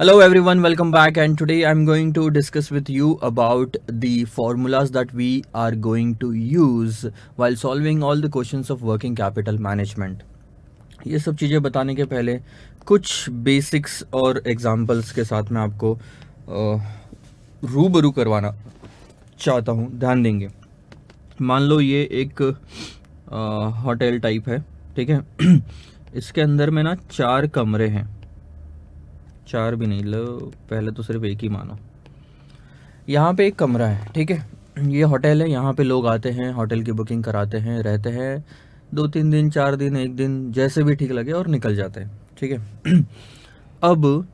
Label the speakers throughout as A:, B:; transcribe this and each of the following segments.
A: Hello everyone, welcome back, and today I'm going to discuss with you about the formulas that we are going to use while solving all the questions of working capital management. ये सब चीज़ें बताने के पहले कुछ basics और examples के साथ मैं आपको रूबरू करवाना चाहता हूँ. ध्यान देंगे. मान लो ये एक होटल टाइप है, ठीक है. इसके अंदर में ना 4 कमरे हैं. 4 भी नहीं, लो पहले तो सिर्फ एक ही मानो. यहाँ पे एक कमरा है, ठीक है. ये होटल है, यहाँ पे लोग आते हैं, होटल की बुकिंग कराते हैं, रहते हैं 2-3 दिन, 4 दिन, 1 दिन, जैसे भी ठीक लगे और निकल जाते हैं, ठीक है. अब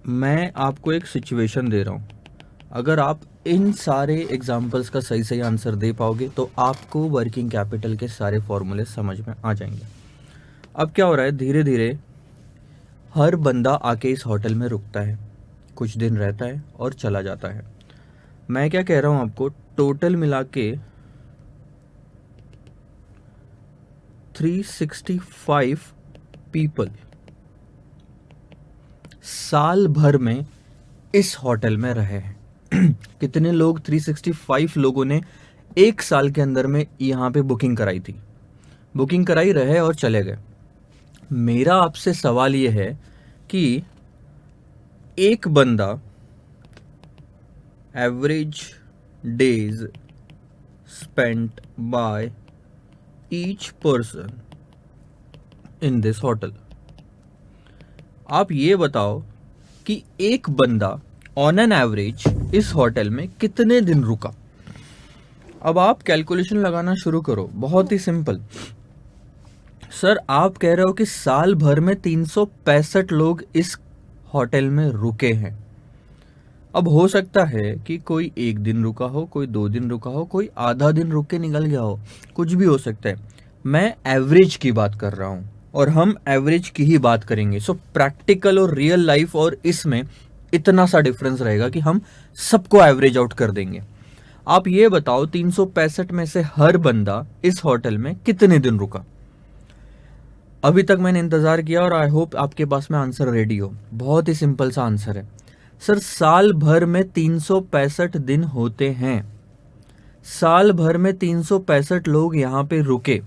A: मैं आपको एक सिचुएशन दे रहा हूँ. अगर आप इन सारे एग्जाम्पल्स का सही सही आंसर दे पाओगे तो आपको वर्किंग कैपिटल के सारे फॉर्मूले समझ में आ जाएंगे. अब क्या हो रहा है, धीरे धीरे हर बंदा आके इस होटल में रुकता है, कुछ दिन रहता है और चला जाता है. मैं क्या कह रहा हूँ आपको, टोटल मिला के 365 पीपल साल भर में इस होटल में रहे हैं. कितने लोग? 365 लोगों ने एक साल के अंदर में यहाँ पे बुकिंग कराई थी. बुकिंग कराई, रहे और चले गए. मेरा आपसे सवाल ये है कि एक बंदा average days spent by each person in this hotel. आप ये बताओ कि एक बंदा ऑन एन एवरेज इस होटल में कितने दिन रुका. अब आप कैलकुलेशन लगाना शुरू करो, बहुत ही सिंपल. सर आप कह रहे हो कि साल भर में 365 लोग इस होटल में रुके हैं. अब हो सकता है कि कोई 1 दिन रुका हो, कोई 2 दिन रुका हो, कोई आधा दिन रुक के निकल गया हो, कुछ भी हो सकता है. मैं एवरेज की बात कर रहा हूं और हम एवरेज की ही बात करेंगे. सो प्रैक्टिकल और रियल लाइफ और इसमें इतना सा डिफरेंस रहेगा कि हम सबको एवरेज आउट कर देंगे. आप ये बताओ 365 में से हर बंदा इस होटल में कितने दिन रुका. अभी तक मैंने इंतजार किया और आई होप आपके पास में आंसर रेडी हो. बहुत ही सिंपल सा आंसर है. सर साल भर में 365 दिन होते हैं. साल भर में 365 लोग यहाँ पे रुके.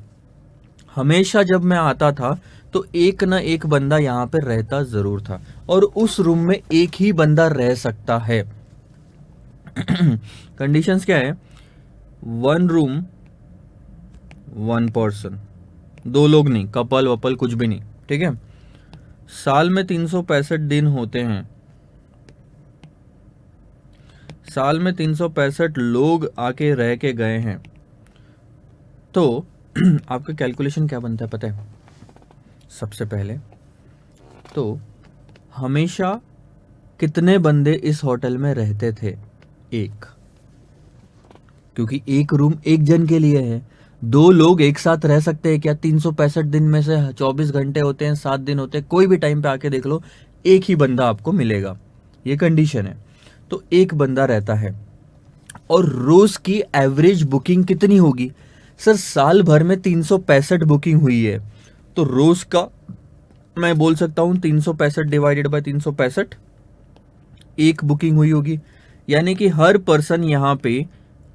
A: हमेशा जब मैं आता था तो एक ना एक बंदा यहाँ पे रहता जरूर था और उस रूम में एक ही बंदा रह सकता है. कंडीशंस क्या है? 1 रूम 1 पर्सन, 2 लोग नहीं, कपल वपल कुछ भी नहीं, ठीक है. साल में 365 दिन होते हैं. साल में 365 लोग आके रह के गए हैं. तो आपका कैलकुलेशन क्या बनता है पता है? सबसे पहले तो हमेशा कितने बंदे इस होटल में रहते थे? 1, क्योंकि एक रूम एक जन के लिए है. 2 लोग एक साथ रह सकते हैं क्या? 365 दिन में से 24 घंटे होते हैं, 7 दिन होते हैं, कोई भी टाइम पे आके देख लो, एक ही बंदा आपको मिलेगा. ये कंडीशन है. तो एक बंदा रहता है. और रोज की एवरेज बुकिंग कितनी होगी? सर साल भर में 365 बुकिंग हुई है तो रोज का मैं बोल सकता हूं 365 डिवाइडेड बाय 365, एक बुकिंग हुई होगी. यानी कि हर पर्सन यहां पे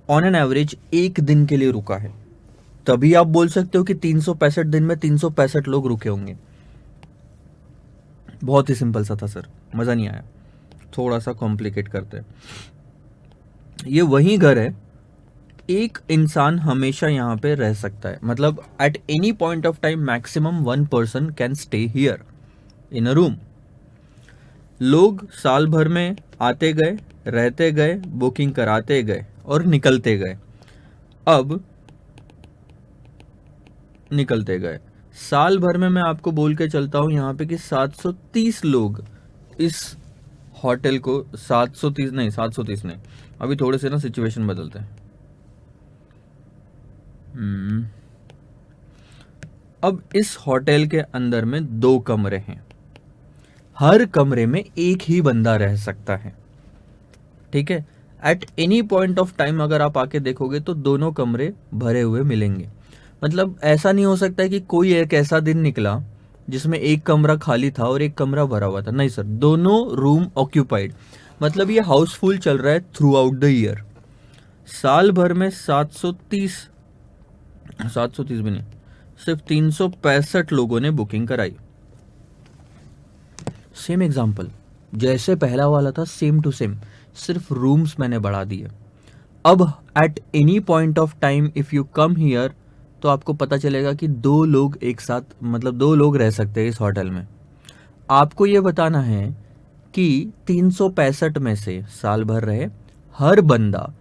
A: ऑन एन एवरेज 1 दिन के लिए रुका है. तभी आप बोल सकते हो कि 365 दिन में 365 लोग रुके होंगे. बहुत ही सिंपल सा था सर, मजा नहीं आया. थोड़ा सा कॉम्प्लिकेट करते हैं. ये वही घर है, एक इंसान हमेशा यहाँ पे रह सकता है. मतलब at any point of time maximum 1 person can stay here in a room. लोग साल भर में आते गए, रहते गए, बुकिंग कराते गए और निकलते गए. अब निकलते गए साल भर में मैं आपको बोल के चलता हूं यहाँ पे कि 730 लोग इस होटल को 730 नहीं, 730 नहीं, अभी थोड़े से ना सिचुएशन बदलते हैं. अब इस होटल के अंदर में 2 कमरे हैं. हर कमरे में एक ही बंदा रह सकता है, ठीक है. At any point of time अगर आप आके देखोगे तो दोनों कमरे भरे हुए मिलेंगे. मतलब ऐसा नहीं हो सकता है कि कोई एक ऐसा दिन निकला जिसमें एक कमरा खाली था और एक कमरा भरा हुआ था? नहीं सर, दोनों रूम ऑक्यूपाइड। मतलब ये हाउसफुल चल रहा है थ्रू आउट द ईयर। साल भर में 730 भी नहीं, सिर्फ 365 लोगों ने बुकिंग कराई। सेम एग्जाम्पल जैसे पहला वाला था, सेम टू सेम, सिर्फ रूम्स मैंने बढ़ा दिए। अब at any point of time if you come here, तो आपको पता चलेगा कि 2 लोग एक साथ, मतलब 2 लोग रह सकते हैं इस होटल में। आपको ये बताना है कि 365 में से साल भर रहे हर बंदा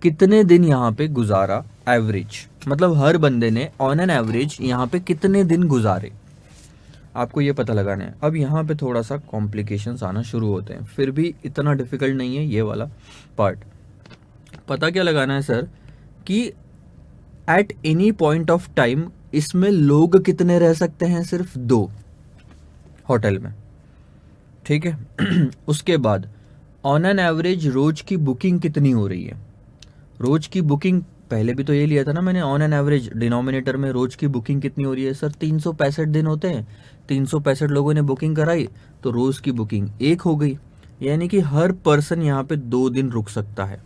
A: कितने दिन यहाँ पे गुजारा एवरेज, मतलब हर बंदे ने ऑन एन एवरेज यहाँ पे कितने दिन गुजारे, आपको ये पता लगाना है। अब यहाँ पे थोड़ा सा कॉम्प्लिकेशंस आना शुरू होते हैं, फिर भी इतना डिफिकल्ट नहीं है ये वाला पार्ट। पता क्या लगाना है सर कि at any point of time इसमें लोग कितने रह सकते हैं? सिर्फ 2 होटल में, ठीक है। उसके बाद ऑन एन एवरेज रोज की बुकिंग कितनी हो रही है? रोज की बुकिंग पहले भी तो ये लिया था ना मैंने, ऑन एन एवरेज डिनोमिनेटर में रोज की बुकिंग कितनी हो रही है? सर 365 दिन होते हैं, 365 लोगों ने बुकिंग कराई तो रोज की बुकिंग 1 हो गई, यानी कि हर पर्सन यहाँ पे 2 दिन रुक सकता है।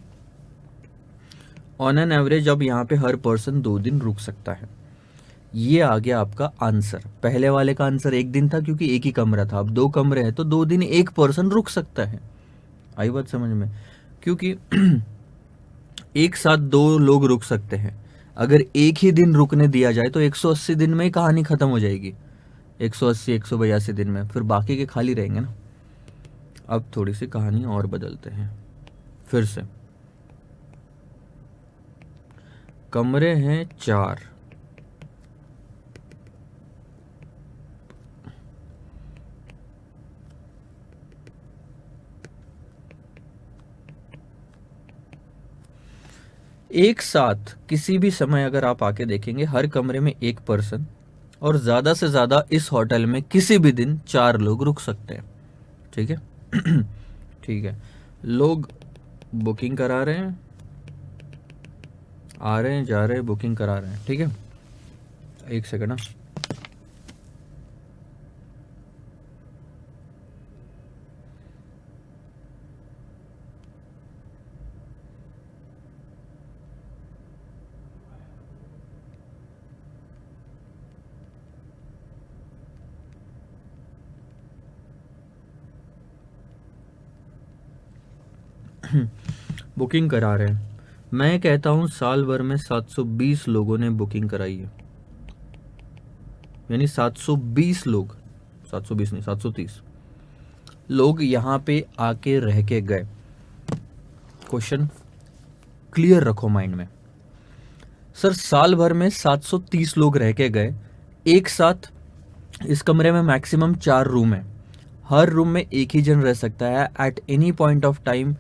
A: ऑन एन एवरेज अब यहाँ पे हर पर्सन 2 दिन रुक सकता है। ये आ गया आपका आंसर। पहले वाले का आंसर 1 दिन था क्योंकि एक ही कमरा था, अब 2 कमरे हैं तो 2 दिन एक पर्सन रुक सकता है। आई बात समझ में? क्योंकि एक साथ 2 लोग रुक सकते हैं। अगर एक ही दिन रुकने दिया जाए तो 180 दिन में ही कहानी खत्म हो जाएगी, 180 182 दिन में, फिर बाकी के खाली रहेंगे ना। अब थोड़ी सी कहानी और बदलते हैं फिर से। कमरे हैं 4, एक साथ किसी भी समय अगर आप आके देखेंगे हर कमरे में 1 पर्सन, और ज़्यादा से ज़्यादा इस होटल में किसी भी दिन 4 लोग रुक सकते हैं, ठीक है। ठीक है, लोग बुकिंग करा रहे हैं, आ रहे हैं, जा रहे हैं, बुकिंग करा रहे हैं, ठीक है। 1 सेकंड ना। बुकिंग करा रहे हैं, मैं कहता हूं साल भर में 720 लोगों ने बुकिंग कराई है, यानी 720 लोग, 720 नहीं 730 लोग यहाँ पे आके रह के गए। क्वेश्चन क्लियर रखो माइंड में। सर साल भर में 730 लोग रह के गए, एक साथ इस कमरे में मैक्सिमम 4 रूम है, हर रूम में एक ही जन रह सकता है। At any point of time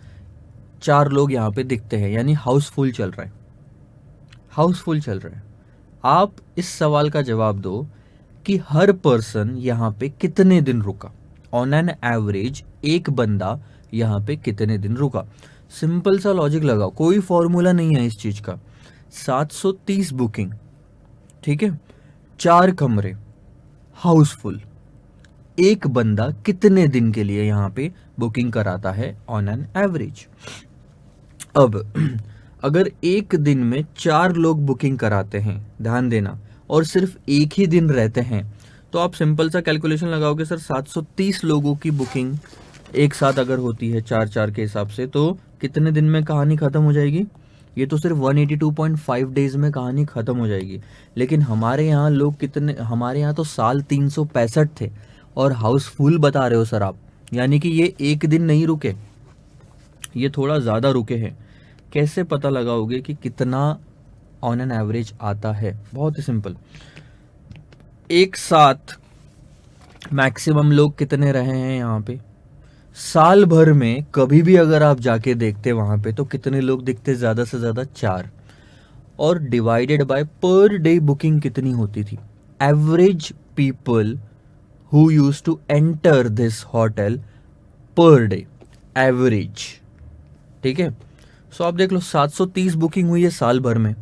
A: 4 लोग यहाँ पे दिखते हैं, यानी हाउसफुल चल रहा है, हाउसफुल चल रहा है। आप इस सवाल का जवाब दो कि हर पर्सन यहाँ पे कितने दिन रुका, ऑन एन एवरेज एक बंदा यहाँ पे कितने दिन रुका। सिंपल सा लॉजिक लगाओ, कोई फॉर्मूला नहीं है इस चीज का। 730 बुकिंग, ठीक है, 4 कमरे हाउसफुल, एक बंदा कितने दिन के लिए यहाँ पे बुकिंग कराता है ऑन एन एवरेज। अब अगर एक दिन में 4 लोग बुकिंग कराते हैं, ध्यान देना, और सिर्फ एक ही दिन रहते हैं, तो आप सिंपल सा कैलकुलेशन लगाओगे सर 730 लोगों की बुकिंग एक साथ अगर होती है 4-4 के हिसाब से, तो कितने दिन में कहानी खत्म हो जाएगी? ये तो सिर्फ 182.5 डेज में कहानी खत्म हो जाएगी। लेकिन हमारे यहाँ लोग कितने, हमारे यहाँ तो साल 365 थे और हाउसफुल बता रहे हो सर आप, यानी कि ये एक दिन नहीं रुके, ये थोड़ा ज़्यादा रुके हैं। कैसे पता लगाओगे कि कितना ऑन एन एवरेज आता है? बहुत ही सिंपल, एक साथ मैक्सिमम लोग कितने रहे हैं यहाँ पे साल भर में? कभी भी अगर आप जाके देखते वहां पे तो कितने लोग दिखते? ज़्यादा से ज़्यादा 4, और divided by per day booking कितनी होती थी? Average people who use to enter this hotel per day, average, ठीक है। सो आप देख लो 730 बुकिंग हुई है साल भर में,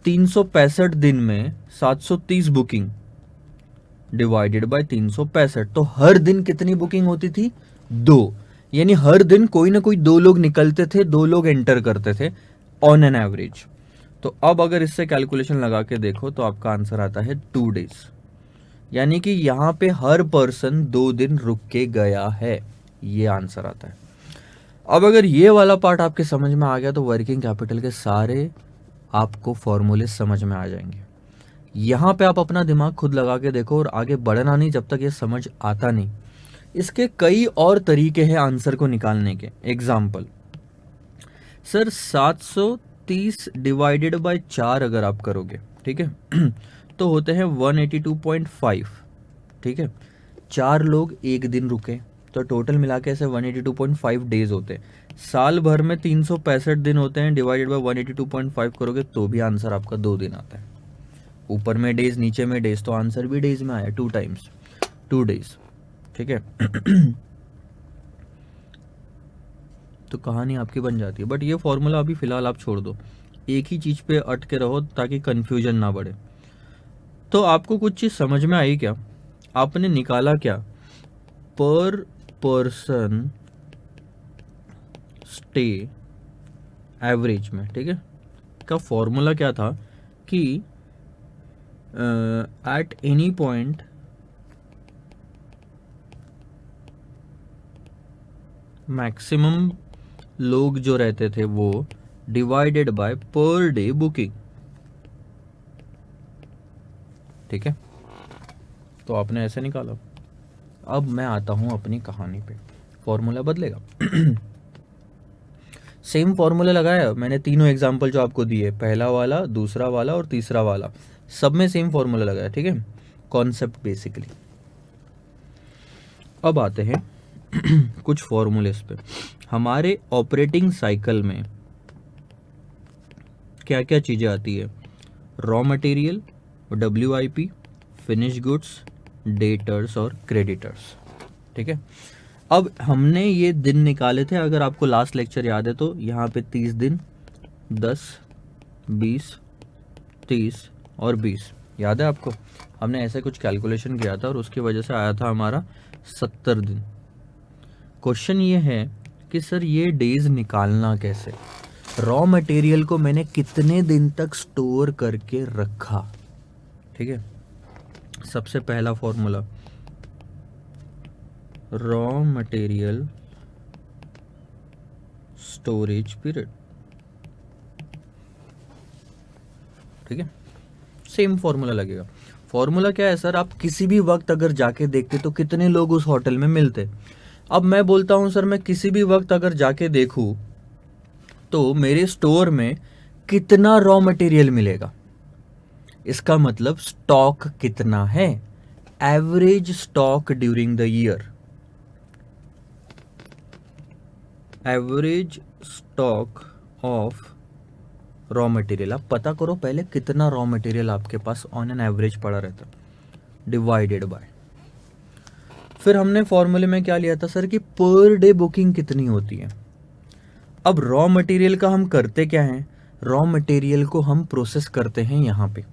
A: 365 दिन में 730 बुकिंग, डिवाइडेड बाय 365। तो हर दिन कितनी बुकिंग होती थी? 2। यानी हर दिन कोई ना कोई 2 लोग निकलते थे, 2 लोग एंटर करते थे ऑन एन एवरेज। तो अब अगर इससे कैलकुलेशन लगा के देखो तो आपका आंसर आता है 2 डेज। यानी कि यहाँ पे हर पर्सन 2 दिन रुक के गया है, ये आंसर आता है। अब अगर ये वाला पार्ट आपके समझ में आ गया तो वर्किंग कैपिटल के सारे आपको फॉर्मूले समझ में आ जाएंगे। यहाँ पे आप अपना दिमाग खुद लगा के देखो और आगे बढ़ना नहीं जब तक ये समझ आता नहीं। इसके कई और तरीके हैं आंसर को निकालने के। एग्जाम्पल, सर 730 डिवाइडेड बाय 4 अगर आप करोगे, ठीक है तो होते हैं 182.5, ठीक है। 4 लोग एक दिन रुके तो टोटल मिला के ऐसे 182.5 डेज होते हैं। साल भर में 365 दिन होते हैं, डिवाइडेड बाय 182.5 करोगे तो भी आंसर आपका 2 दिन आता है। ऊपर में डेज, नीचे में डेज, तो आंसर भी डेज में आया, 2 टाइम्स 2 डेज, ठीक है तो कहानी आपकी बन जाती है। बट ये फॉर्मूला अभी फिलहाल आप छोड़ दो, एक ही चीज पे अटके रहो ताकि कंफ्यूजन ना बढ़े। तो आपको कुछ चीज समझ में आई क्या? आपने निकाला क्या? पर पर्सन स्टे एवरेज में, ठीक है, का फॉर्मूला क्या था कि एट एनी पॉइंट मैक्सिमम लोग जो रहते थे वो divided by per day booking, ठीक है। तो आपने ऐसे निकाला। अब मैं आता हूं अपनी कहानी पे, फॉर्मूला बदलेगा सेम फॉर्मूला लगाया मैंने, तीनों एग्जांपल जो आपको दिए, पहला वाला, दूसरा वाला और तीसरा वाला, सब में सेम फॉर्मूला लगाया, ठीक है, कॉन्सेप्ट बेसिकली। अब आते हैं कुछ फॉर्मूलेस पे। हमारे ऑपरेटिंग साइकिल में क्या क्या चीजें आती है? Raw material, WIP, finish goods, debtors और क्रेडिटर्स, ठीक है। अब हमने ये दिन निकाले थे, अगर आपको लास्ट लेक्चर याद है तो यहाँ पे 30 दिन, 10, 20, 30 और 20 याद है आपको? हमने ऐसे कुछ कैलकुलेशन किया था और उसकी वजह से आया था हमारा 70 दिन। क्वेश्चन ये है कि सर ये डेज निकालना कैसे? रॉ मटेरियल को मैंने कितने दिन तक स्टोर करके रखा, ठीक है। सबसे पहला formula, raw material storage period, ठीक है, सेम फॉर्मूला लगेगा। फॉर्मूला क्या है सर? आप किसी भी वक्त अगर जाके देखते तो कितने लोग उस होटल में मिलते। अब मैं बोलता हूं सर मैं किसी भी वक्त अगर जाके देखूं तो मेरे स्टोर में कितना रॉ मटेरियल मिलेगा, इसका मतलब स्टॉक कितना है, average stock during the year, average stock of raw material. आप पता करो पहले कितना रॉ मटेरियल आपके पास ऑन एन एवरेज पड़ा रहता, डिवाइडेड बाय, फिर हमने फॉर्मूले में क्या लिया था सर कि पर डे बुकिंग कितनी होती है। अब रॉ मटेरियल का हम करते क्या है? रॉ मटेरियल को हम प्रोसेस करते हैं यहाँ पे,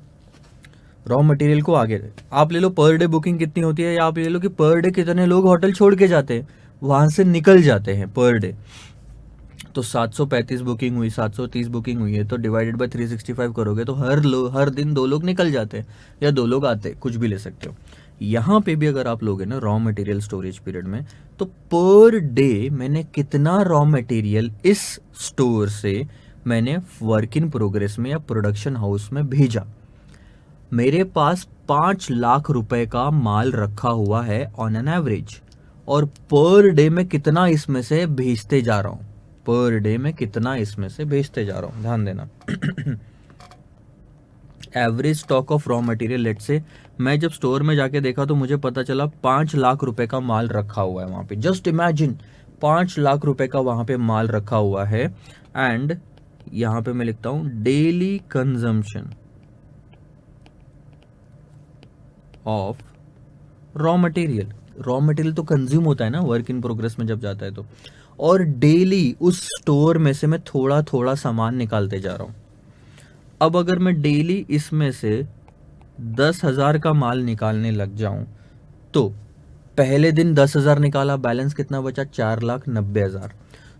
A: रॉ मटेरियल को आगे आप ले लो पर डे बुकिंग कितनी होती है, या आप ले लो कि पर डे कितने लोग होटल छोड़ के जाते हैं, वहां से निकल जाते हैं पर डे। तो 735 बुकिंग हुई, 730 बुकिंग हुई है, तो डिवाइडेड बाय 365 करोगे तो हर दिन 2 लोग निकल जाते हैं या 2 लोग आते हैं, कुछ भी ले सकते हो। यहाँ पे भी अगर आप लोगे ना रॉ मटेरियल स्टोरेज पीरियड में, तो पर डे मैंने कितना रॉ मटेरियल इस स्टोर से मैंने वर्क इन प्रोग्रेस में या प्रोडक्शन हाउस में भेजा। मेरे पास 5 लाख रुपए का माल रखा हुआ है ऑन एन एवरेज, और पर डे में कितना इसमें से भेजते जा रहा हूं, पर डे में कितना इसमें से भेजते जा रहा हूं, ध्यान देना। Average stock of raw material, let's say मैं जब स्टोर में जाके देखा तो मुझे पता चला 5 लाख रुपए का माल रखा हुआ है वहां पे। जस्ट इमेजिन 5 लाख रुपए का वहां पे माल रखा हुआ है। एंड यहां पे मैं लिखता हूं daily consumption of raw material. Raw material तो कंज्यूम होता है ना वर्क इन प्रोग्रेस में जब जाता है तो, और डेली उस स्टोर में से मैं थोड़ा थोड़ा सामान निकालते जा रहा हूं। अब अगर मैं डेली इसमें से 10,000 का माल निकालने लग जाऊं तो पहले दिन 10,000 निकाला, बैलेंस कितना बचा? 4,90,000।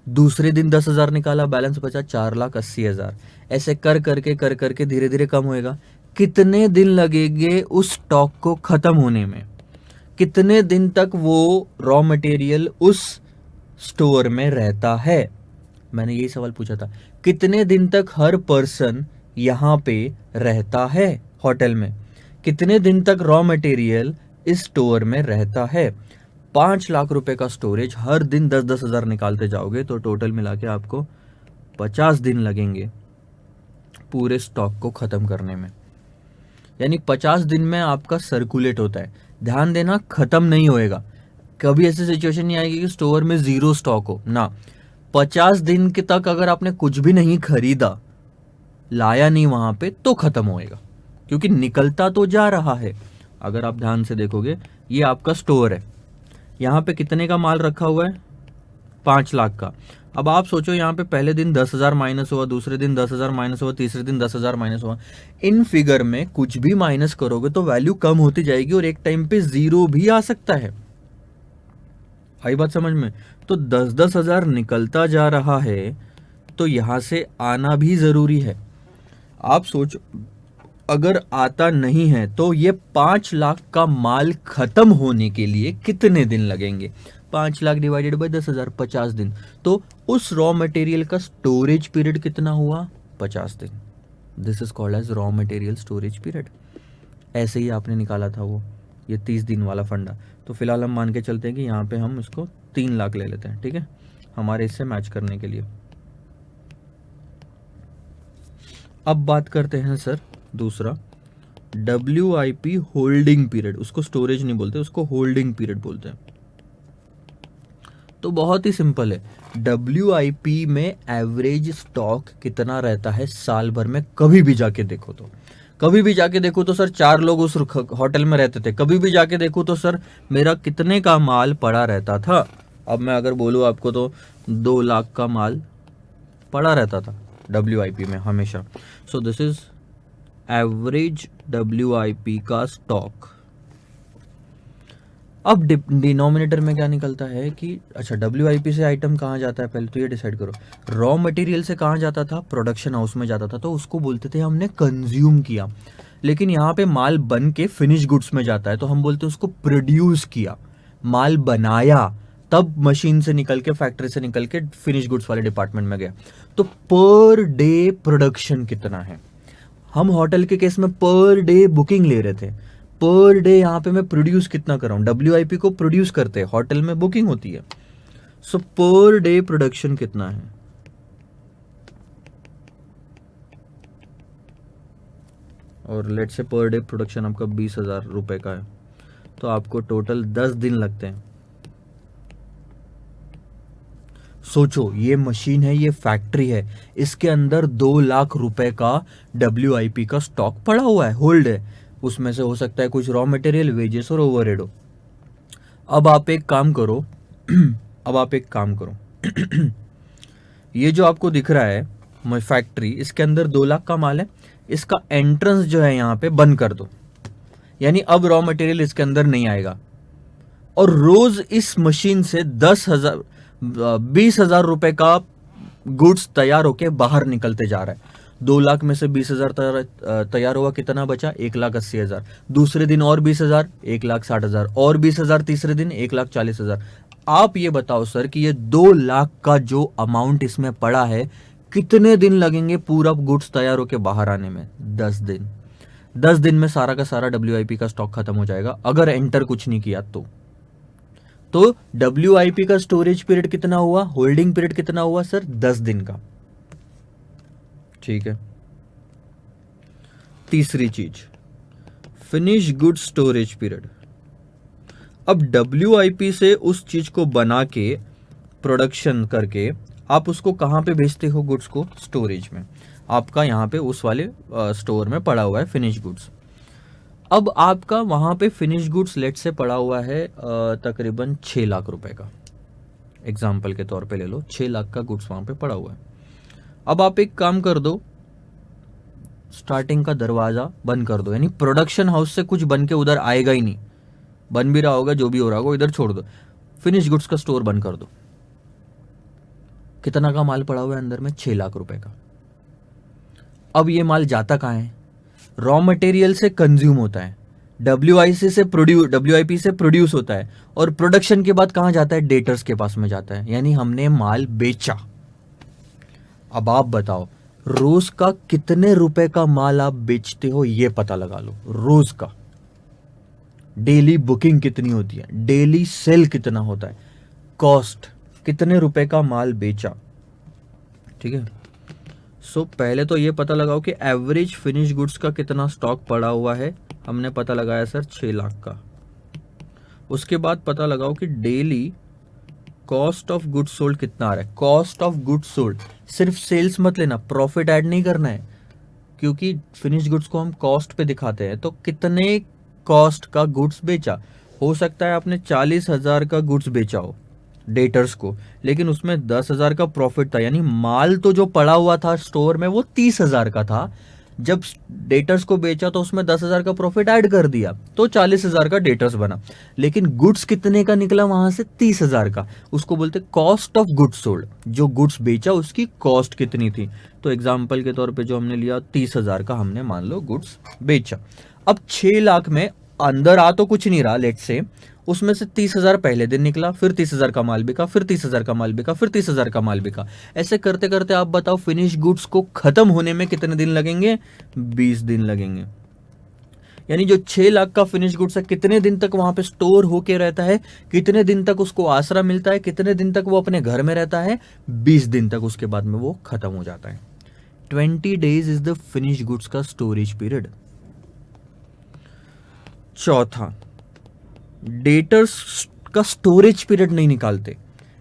A: दूसरे दिन 10,000 निकाला, बैलेंस बचा 4,80,000। ऐसे कर करके धीरे धीरे कम होएगा। कितने दिन लगेंगे उस स्टॉक को खत्म होने में? कितने दिन तक वो रॉ मटेरियल उस स्टोर में रहता है? मैंने यही सवाल पूछा था। कितने दिन तक हर पर्सन यहाँ पे रहता है होटल में? कितने दिन तक रॉ मटेरियल इस स्टोर में रहता है? 5 लाख रुपए का स्टोरेज, हर दिन 10-10 हज़ार निकालते जाओगे तो टोटल मिला के आपको 50 दिन लगेंगे पूरे स्टॉक को खत्म करने में। यानी 50 दिन में आपका सर्कुलेट होता है। ध्यान देना, खत्म नहीं होएगा। कभी ऐसी सिचुएशन नहीं आएगी कि स्टोर में जीरो स्टॉक हो ना। 50 दिन के तक अगर आपने कुछ भी नहीं खरीदा, लाया नहीं वहां पे, तो खत्म होएगा, क्योंकि निकलता तो जा रहा है। अगर आप ध्यान से देखोगे, ये आपका स्टोर है, यहाँ पे कितने का माल रखा हुआ है? 5 लाख का। अब आप सोचो, यहाँ पे पहले दिन 10,000 माइनस हुआ, दूसरे दिन 10,000 माइनस हुआ, तीसरे दिन 10,000 माइनस हुआ। इन फिगर में कुछ भी माइनस करोगे तो वैल्यू कम होती जाएगी और एक टाइम पे जीरो भी आ सकता है। आई बात समझ में? तो 10-10 हज़ार निकलता जा रहा है, तो यहां से आना भी जरूरी है। आप सोचो, अगर आता नहीं है तो ये 5 लाख का माल खत्म होने के लिए कितने दिन लगेंगे? 5 लाख डिवाइडेड बाय 10,000, 50 दिन। तो उस रॉ मटेरियल का स्टोरेज पीरियड कितना हुआ? 50 दिन। This is called as raw material storage period. ऐसे ही आपने निकाला था वो, ये 30 दिन वाला फंडा। तो फिलहाल हम मान के चलते हैं कि यहाँ पे हम इसको 3 लाख ले लेते हैं, ठीक है, हमारे इससे मैच करने के लिए। अब बात करते हैं सर दूसरा, WIP होल्डिंग पीरियड। उसको स्टोरेज नहीं बोलते, उसको होल्डिंग पीरियड बोलते हैं। तो बहुत ही सिंपल है। WIP में एवरेज स्टॉक कितना रहता है साल भर में? कभी भी जाके देखो तो, कभी भी जाके देखो तो सर 4 लोग उस होटल में रहते थे। कभी भी जाके देखो तो सर मेरा कितने का माल पड़ा रहता था? अब मैं अगर बोलूँ आपको तो 2 लाख का माल पड़ा रहता था WIP में हमेशा। So this is average WIP का स्टॉक। अब डिनोमिनेटर में क्या निकलता है कि अच्छा, WIP से आइटम कहाँ जाता है? पहले तो ये डिसाइड करो। रॉ मटेरियल से कहाँ जाता था? प्रोडक्शन हाउस में जाता था, तो उसको बोलते थे हमने कंज्यूम किया। लेकिन यहाँ पे माल बन के फिनिश गुड्स में जाता है, तो हम बोलते हैं उसको प्रोड्यूस किया। माल बनाया, तब मशीन से निकल के, फैक्ट्री से निकल के फिनिश गुड्स वाले डिपार्टमेंट में गया। तो पर डे प्रोडक्शन कितना है? हम होटल के केस में पर डे बुकिंग ले रहे थे। पर डे यहाँ पे मैं प्रोड्यूस कितना कर रहा हूँ? WIP को प्रोड्यूस करते हैं, होटल में बुकिंग होती है। सो पर डे प्रोडक्शन कितना है? और लेट से पर डे प्रोडक्शन आपका 20,000 रुपए का है, तो आपको टोटल 10 दिन लगते हैं। सोचो, ये मशीन है, ये फैक्ट्री है, इसके अंदर 2 लाख रुपए का WIP का स्टॉक पड़ा हुआ है, होल्ड है। उसमें से हो सकता है कुछ रॉ मटेरियल, वेजेस और ओवरहेड हो। अब आप एक काम करो अब आप एक काम करो ये जो आपको दिख रहा है फैक्ट्री, इसके अंदर 2 लाख का माल है। इसका एंट्रेंस जो है यहाँ पे बंद कर दो, यानी अब रॉ मटेरियल इसके अंदर नहीं आएगा। और रोज इस मशीन से 10,000 20,000 रुपए का गुड्स तैयार होके बाहर निकलते जा रहा है। 2 लाख में से 20,000 तैयार हुआ, कितना बचा? 1,80,000। दूसरे दिन और 20,000, 1,60,000, और 20,000 तीसरे दिन, 1,40,000। आप ये बताओ सर कि ये 2 लाख का जो अमाउंट इसमें पड़ा है, कितने दिन लगेंगे पूरा गुड्स तैयार होके बाहर आने में? 10 दिन। 10 दिन में सारा का सारा WIP का स्टॉक खत्म हो जाएगा, अगर एंटर कुछ नहीं किया तो WIP का स्टोरेज पीरियड कितना हुआ? होल्डिंग पीरियड कितना हुआ सर? 10 दिन का। ठीक है। तीसरी चीज, फिनिश गुड स्टोरेज पीरियड। अब WIP से उस चीज को बना के, प्रोडक्शन करके, आप उसको कहां पे भेजते हो? गुड्स को स्टोरेज में। आपका यहां पे उस वाले स्टोर में पड़ा हुआ है फिनिश गुड्स। अब आपका वहां पे फिनिश गुड्स लेट से पड़ा हुआ है तकरीबन 6 लाख रुपए का, एग्जाम्पल के तौर पे ले लो, 6 लाख का गुड्स वहां पे पड़ा हुआ है। अब आप एक काम कर दो, स्टार्टिंग का दरवाजा बंद कर दो, यानी प्रोडक्शन हाउस से कुछ बन के उधर आएगा ही नहीं, बन भी रहा होगा जो भी हो रहा होगा इधर छोड़ दो, फिनिश गुड्स का स्टोर बंद कर दो। कितना का माल पड़ा हुआ है अंदर में? 6 लाख रुपए का। अब ये माल जाता कहाँ है? रॉ मटेरियल से कंज्यूम होता है, WIP से प्रोड्यूस होता है, और प्रोडक्शन के बाद कहां जाता है? डेटर्स के पास में जाता है, यानी हमने माल बेचा। अब आप बताओ रोज का कितने रुपए का माल आप बेचते हो, ये पता लगा लो। रोज का डेली बुकिंग कितनी होती है, डेली सेल कितना होता है, कॉस्ट कितने रुपए का माल बेचा। ठीक है, सो पहले तो ये पता लगाओ कि एवरेज फिनिश गुड्स का कितना स्टॉक पड़ा हुआ है। हमने पता लगाया सर 6 लाख का। उसके बाद पता लगाओ कि daily cost of goods sold कितना आ रहा है। कॉस्ट ऑफ गुड्स सोल्ड, सिर्फ सेल्स मत लेना, प्रॉफिट ऐड नहीं करना है, क्योंकि फिनिश गुड्स को हम कॉस्ट पे दिखाते हैं। तो कितने कॉस्ट का गुड्स बेचा? हो सकता है आपने 40,000 का गुड्स बेचा हो डेटर्स को, लेकिन उसमें 10,000 का प्रॉफिट था, यानी माल तो जो पड़ा हुआ था स्टोर में वो 30,000 का था। जब डेटर्स को बेचा तो उसमें 10,000 का प्रॉफिट ऐड कर दिया, तो 40,000 का डेटर्स बना, लेकिन गुड्स कितने का निकला वहां से? 30,000 का। उसको बोलते कॉस्ट ऑफ गुड्स सोल्ड। जो गुड्स बेचा उसकी कॉस्ट कितनी थी? तो एग्जाम्पल के तौर पे जो हमने लिया 30,000 का हमने मान लो गुड्स बेचा। अब 6 लाख में अंदर आ तो कुछ नहीं रहा, लेट से उसमें से 30,000 पहले दिन निकला, फिर 30,000 का माल बिका, फिर 30,000 का माल बिका, फिर 30,000 का माल बिका। ऐसे करते करते आप बताओ फिनिश गुड्स को खत्म होने में कितने दिन लगेंगे? 20 दिन लगेंगे। यानी जो 6 लाख का फिनिश गुड्स है कितने दिन तक वहां पे स्टोर होके रहता है, कितने दिन तक उसको आसरा मिलता है, कितने दिन तक वो अपने घर में रहता है? 20 दिन तक। उसके बाद में वो खत्म हो जाता है। 20 days is the finish goods का स्टोरेज पीरियड। चौथा, डेटर्स का स्टोरेज पीरियड नहीं निकालते।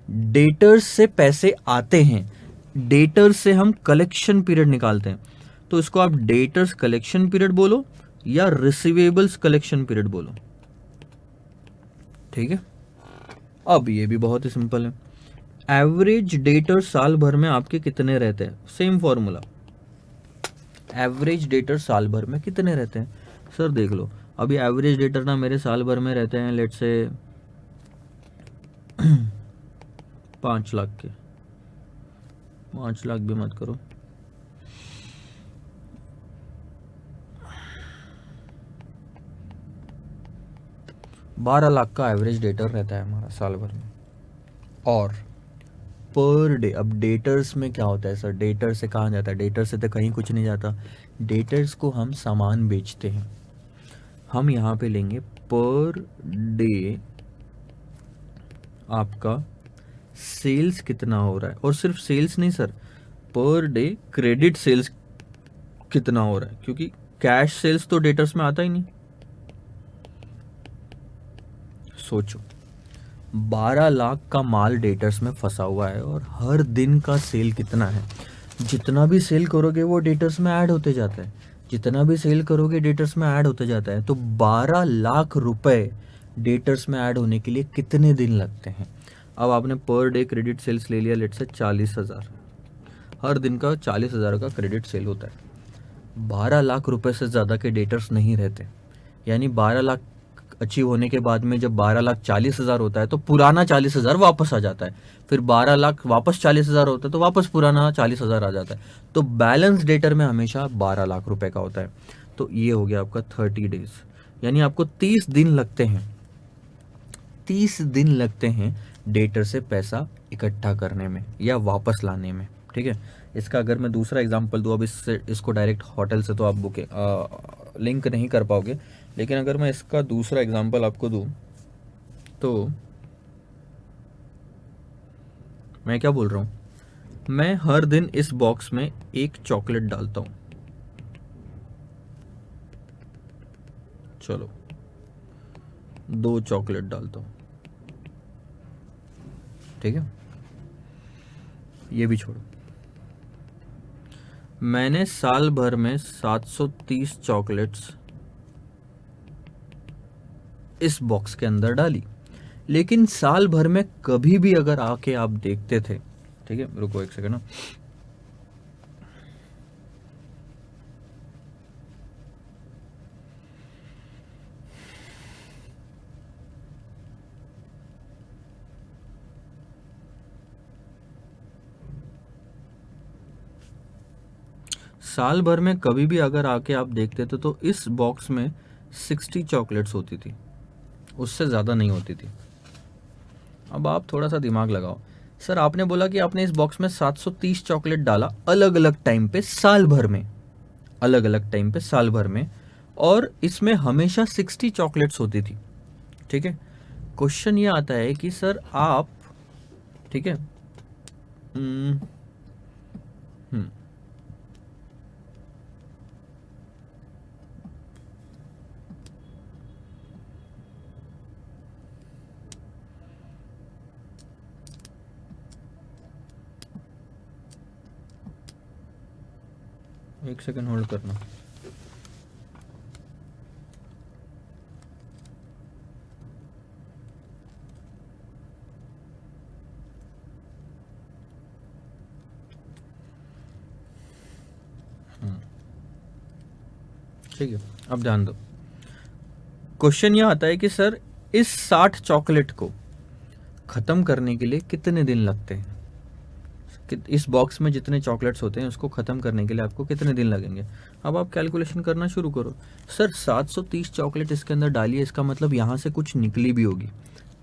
A: डेटर्स से पैसे आते हैं, डेटर्स से हम कलेक्शन पीरियड निकालते हैं। तो इसको आप डेटर्स कलेक्शन पीरियड बोलो या रिसीवेबल्स कलेक्शन पीरियड बोलो। ठीक है, अब ये भी बहुत ही सिंपल है। एवरेज डेटर्स साल भर में आपके कितने रहते हैं? सेम फॉर्मूला, एवरेज डेटर्स साल भर में कितने रहते हैं? सर देख लो, अभी एवरेज डेटर ना मेरे साल भर में रहते हैं लेट से 5 लाख के। 5 लाख भी मत करो, 12 लाख का एवरेज डेटर रहता है हमारा साल भर में। और पर डे, अब डेटर्स में क्या होता है सर? डेटर से कहाँ जाता है? डेटर से तो कहीं कुछ नहीं जाता। डेटर्स को हम सामान बेचते हैं। हम यहाँ पे लेंगे पर डे आपका सेल्स कितना हो रहा है, और सिर्फ सेल्स नहीं सर, पर डे क्रेडिट सेल्स कितना हो रहा है, क्योंकि कैश सेल्स तो डेटर्स में आता ही नहीं। सोचो 12 लाख का माल डेटर्स में फंसा हुआ है और हर दिन का सेल कितना है? जितना भी सेल करोगे वो डेटर्स में ऐड होते जाता है, जितना भी सेल करोगे डेटर्स में ऐड होते जाता है। तो 12 लाख रुपए डेटर्स में ऐड होने के लिए कितने दिन लगते हैं? अब आपने पर डे क्रेडिट सेल्स ले लिया लेट से 40,000, हर दिन का 40,000 का क्रेडिट सेल होता है। 12 लाख रुपए से ज़्यादा के डेटर्स नहीं रहते, यानी 12 लाख अचीव होने के बाद में जब 12 लाख 40,000 होता है तो पुराना 40,000 वापस आ जाता है, फिर 12 लाख वापस 40,000 होता है तो वापस पुराना 40,000 आ जाता है। तो बैलेंस डेटर में हमेशा 12 लाख रुपए का होता है। तो ये हो गया आपका 30 डेज, यानी आपको 30 दिन लगते हैं, 30 दिन लगते हैं डेटर से पैसा इकट्ठा करने में या वापस लाने में। ठीक है, इसका अगर मैं दूसरा एग्जांपल दूँ, अब इसको डायरेक्ट होटल से तो आप लिंक नहीं कर पाओगे, लेकिन अगर मैं इसका दूसरा एग्जांपल आपको दूं तो मैं क्या बोल रहा हूं, मैं हर दिन इस बॉक्स में एक चॉकलेट डालता हूं, चलो 2 चॉकलेट डालता हूं, ठीक है, ये भी छोड़ो। मैंने साल भर में 730 चॉकलेट्स इस बॉक्स के अंदर डाली, लेकिन साल भर में कभी भी अगर आके आप देखते थे, ठीक है रुको एक सेकंड ना, साल भर में कभी भी अगर आके आप देखते थे तो इस बॉक्स में 60 चॉकलेट्स होती थी, उससे ज़्यादा नहीं होती थी। अब आप थोड़ा सा दिमाग लगाओ। सर आपने बोला कि आपने इस बॉक्स में 730 चॉकलेट डाला अलग अलग टाइम पे साल भर में, अलग अलग टाइम पे साल भर में, और इसमें हमेशा 60 चॉकलेट्स होती थी। ठीक है, क्वेश्चन ये आता है कि सर आप, ठीक है, हम्म, हम्म, एक सेकंड होल्ड करना। ठीक है, अब ध्यान दो। क्वेश्चन यह आता है कि सर इस 60 चॉकलेट को ख़त्म करने के लिए कितने दिन लगते हैं? इस बॉक्स में जितने चॉकलेट्स होते हैं उसको ख़त्म करने के लिए आपको कितने दिन लगेंगे? अब आप कैलकुलेशन करना शुरू करो। सर 730 चॉकलेट इसके अंदर डालिए, इसका मतलब यहाँ से कुछ निकली भी होगी,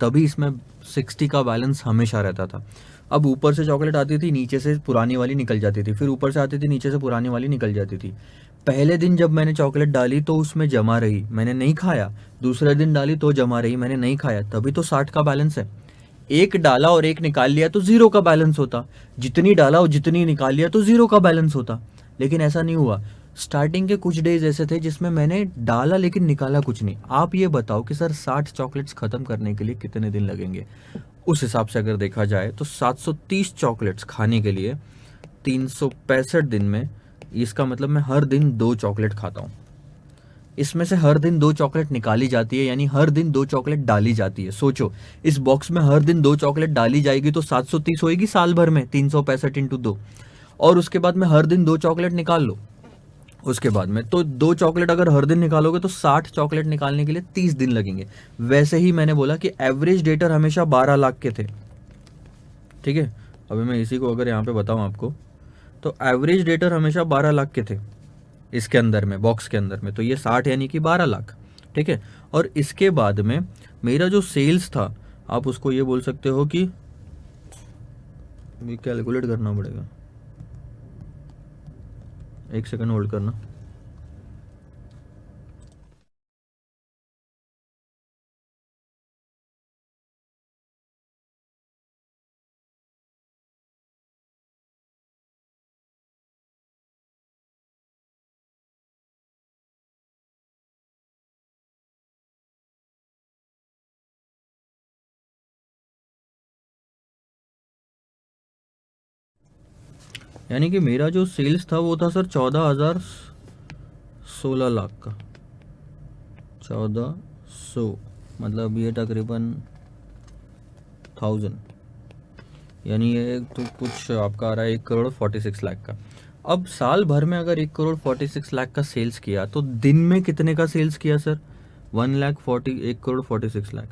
A: तभी इसमें 60 का बैलेंस हमेशा रहता था। अब ऊपर से चॉकलेट आती थी, नीचे से पुरानी वाली निकल जाती थी, फिर ऊपर से आती थी, नीचे से पुरानी वाली निकल जाती थी। पहले दिन जब मैंने चॉकलेट डाली तो उसमें जमा रही, मैंने नहीं खाया। दूसरे दिन डाली तो जमा रही, मैंने नहीं खाया, तभी तो 60 का बैलेंस है। एक डाला और एक निकाल लिया तो 0 का बैलेंस होता, जितनी डाला और जितनी निकाल लिया तो 0 का बैलेंस होता। लेकिन ऐसा नहीं हुआ। स्टार्टिंग के कुछ डेज ऐसे थे जिसमें मैंने डाला लेकिन निकाला कुछ नहीं। आप ये बताओ कि सर 60 चॉकलेट्स खत्म करने के लिए कितने दिन लगेंगे? उस हिसाब से अगर देखा जाए तो 730 चॉकलेट्स खाने के लिए 365 दिन में, इसका मतलब मैं हर दिन 2 चॉकलेट खाता हूँ। इसमें से हर दिन 2 चॉकलेट निकाली जाती है, यानी हर दिन 2 चॉकलेट डाली जाती है। सोचो, इस बॉक्स में हर दिन 2 चॉकलेट डाली जाएगी तो 730 होएगी साल भर में, 365 इंटू 2। और उसके बाद में हर दिन 2 चॉकलेट निकाल लो। उसके बाद में तो 2 चॉकलेट अगर हर दिन निकालोगे तो 60 चॉकलेट निकालने के लिए 30 दिन लगेंगे। वैसे ही मैंने बोला कि एवरेज डेटर हमेशा 12 लाख के थे। ठीक है, अभी मैं इसी को अगर यहाँ पे बताऊँ आपको, तो एवरेज डेटर हमेशा 12 लाख के थे इसके अंदर में, बॉक्स के अंदर में, तो ये 60 यानी कि 12 लाख। ठीक है, और इसके बाद में मेरा जो सेल्स था, आप उसको ये बोल सकते हो कि, कैलकुलेट करना पड़ेगा, एक सेकंड होल्ड करना। यानी कि मेरा जो सेल्स था वो था सर 14,000, 16 लाख का, 1400, मतलब ये तकरीबन 1000, यानी ये तो कुछ आपका आ रहा है 1,46,00,000 का। अब साल भर में अगर 1,46,00,000 का सेल्स किया तो दिन में कितने का सेल्स किया सर? 1,46,00,000।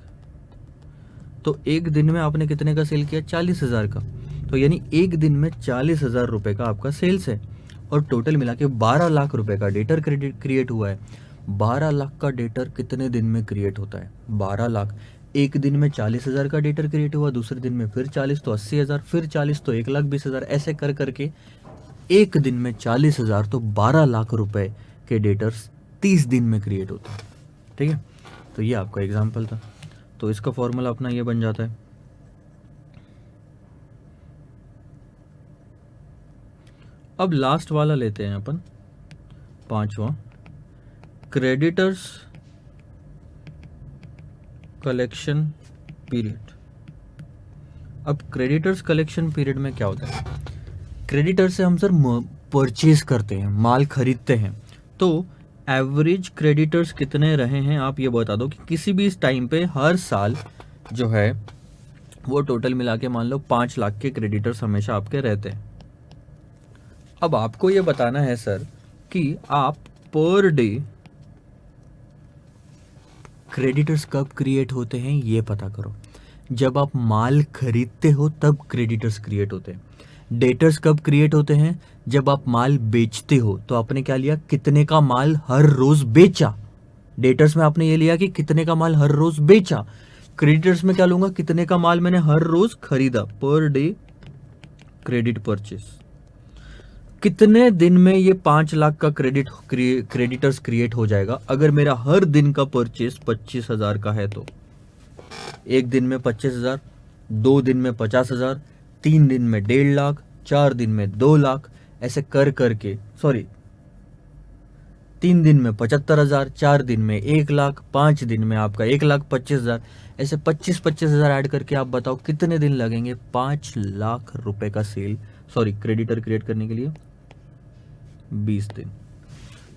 A: तो एक दिन में आपने कितने का सेल किया? 40,000 का। तो यानी एक दिन में 40,000 रुपए का आपका सेल्स है, और टोटल मिला के 12 लाख रुपए का डेटर क्रिएट हुआ है। 12 लाख का डेटर कितने दिन में क्रिएट होता है? 12 लाख। एक दिन में 40,000 का डेटर क्रिएट हुआ, दूसरे दिन में फिर 40 तो 80,000, फिर 40 तो 1,20,000, ऐसे कर करके एक दिन में 40,000 तो 12 लाख रुपए के डेटर्स 30 दिन में क्रिएट होते हैं। ठीक है, तो ये आपका एग्जाम्पल था। तो इसका फॉर्मूला अपना ये बन जाता है। अब लास्ट वाला लेते हैं अपन, 5वां, क्रेडिटर्स कलेक्शन पीरियड। अब क्रेडिटर्स कलेक्शन पीरियड में क्या होता है? क्रेडिटर से हम सर परचेज करते हैं, माल खरीदते हैं, तो एवरेज क्रेडिटर्स कितने रहे हैं आप ये बता दो कि किसी भी इस टाइम पे हर साल जो है वो टोटल मिला के मान लो 5 लाख के क्रेडिटर्स हमेशा आपके रहते हैं। अब आपको ये बताना है सर कि आप पर डे क्रेडिटर्स कब क्रिएट होते हैं ये पता करो। जब आप माल खरीदते हो तब क्रेडिटर्स क्रिएट होते हैं। डेटर्स कब क्रिएट होते हैं? जब आप माल बेचते हो। तो आपने क्या लिया? कितने का माल हर रोज बेचा। डेटर्स में आपने ये लिया कि कितने का माल हर रोज बेचा। क्रेडिटर्स में क्या लूंगा? कितने का माल मैंने हर रोज खरीदा, पर डे क्रेडिट परचेस। कितने दिन में ये 5 लाख का क्रेडिटर्स क्रिएट हो जाएगा? अगर मेरा हर दिन का परचेस 25,000 का है तो एक दिन में 25,000, 2 दिन में 50,000, 3 दिन में 1.5 लाख, 4 दिन में 2 लाख, ऐसे कर करके, सॉरी 3 दिन में 75,000, 4 दिन में 1 लाख, 5 दिन में आपका 1,25,000, ऐसे 25,000 ऐड करके आप बताओ कितने दिन लगेंगे 5 लाख रुपए का सेल, सॉरी क्रेडिटर क्रिएट करने के लिए? 20 दिन।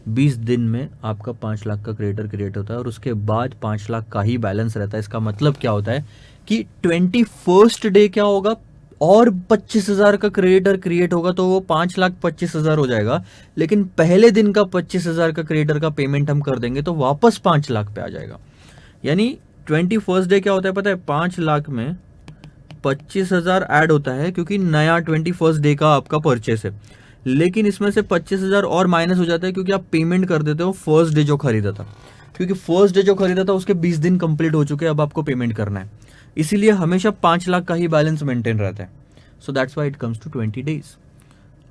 A: 20 दिन में आपका 5 लाख का क्रेडिटर क्रिएट होता है और उसके बाद 5 लाख का ही बैलेंस रहता है। इसका मतलब क्या होता है कि 21st डे क्या होगा? और 25,000 का क्रेडिटर क्रिएट होगा तो वो 5,25,000 हो जाएगा। लेकिन पहले दिन का 25,000 का क्रेडिटर का पेमेंट हम कर देंगे तो वापस 5 लाख पे आ जाएगा। यानी 21st डे क्या होता है पता है? 5 लाख में 25,000 ऐड होता है क्योंकि नया 21st डे का आपका परचेस है। लेकिन इसमें से 25,000 और माइनस हो जाता है क्योंकि आप पेमेंट कर देते हो फर्स्ट डे जो खरीदा था, क्योंकि फर्स्ट डे जो खरीदा था उसके 20 दिन कंप्लीट हो चुके हैं, अब आपको पेमेंट करना है। इसीलिए हमेशा 5 लाख का ही बैलेंस मेंटेन रहता है। So that's why it comes to 20 days.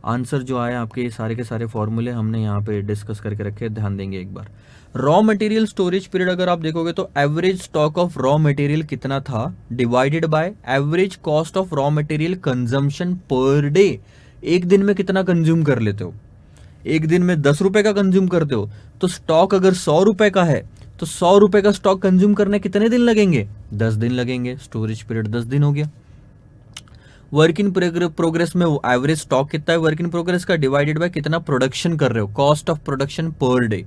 A: Answer जो आया आपके सारे के सारे फॉर्मूले हमने यहाँ पे डिस्कस करके रखे, ध्यान देंगे एक बार। रॉ मटेरियल स्टोरेज पीरियड अगर आप देखोगे तो average stock of raw material कितना था divided by average cost of raw material consumption per day. एक दिन में कितना कंज्यूम कर लेते हो? एक दिन में 10 रुपए का कंज्यूम करते हो तो स्टॉक अगर 100 रुपए का है तो 100 रुपए का स्टॉक कंज्यूम करने कितने दिन लगेंगे? 10 दिन लगेंगे। स्टोरेज पीरियड 10 दिन हो गया। वर्क इन प्रोग्रेस में एवरेज स्टॉक कितना है वर्क इन प्रोग्रेस का डिवाइडेड बाय कितना प्रोडक्शन कर रहे हो, cost of production per day.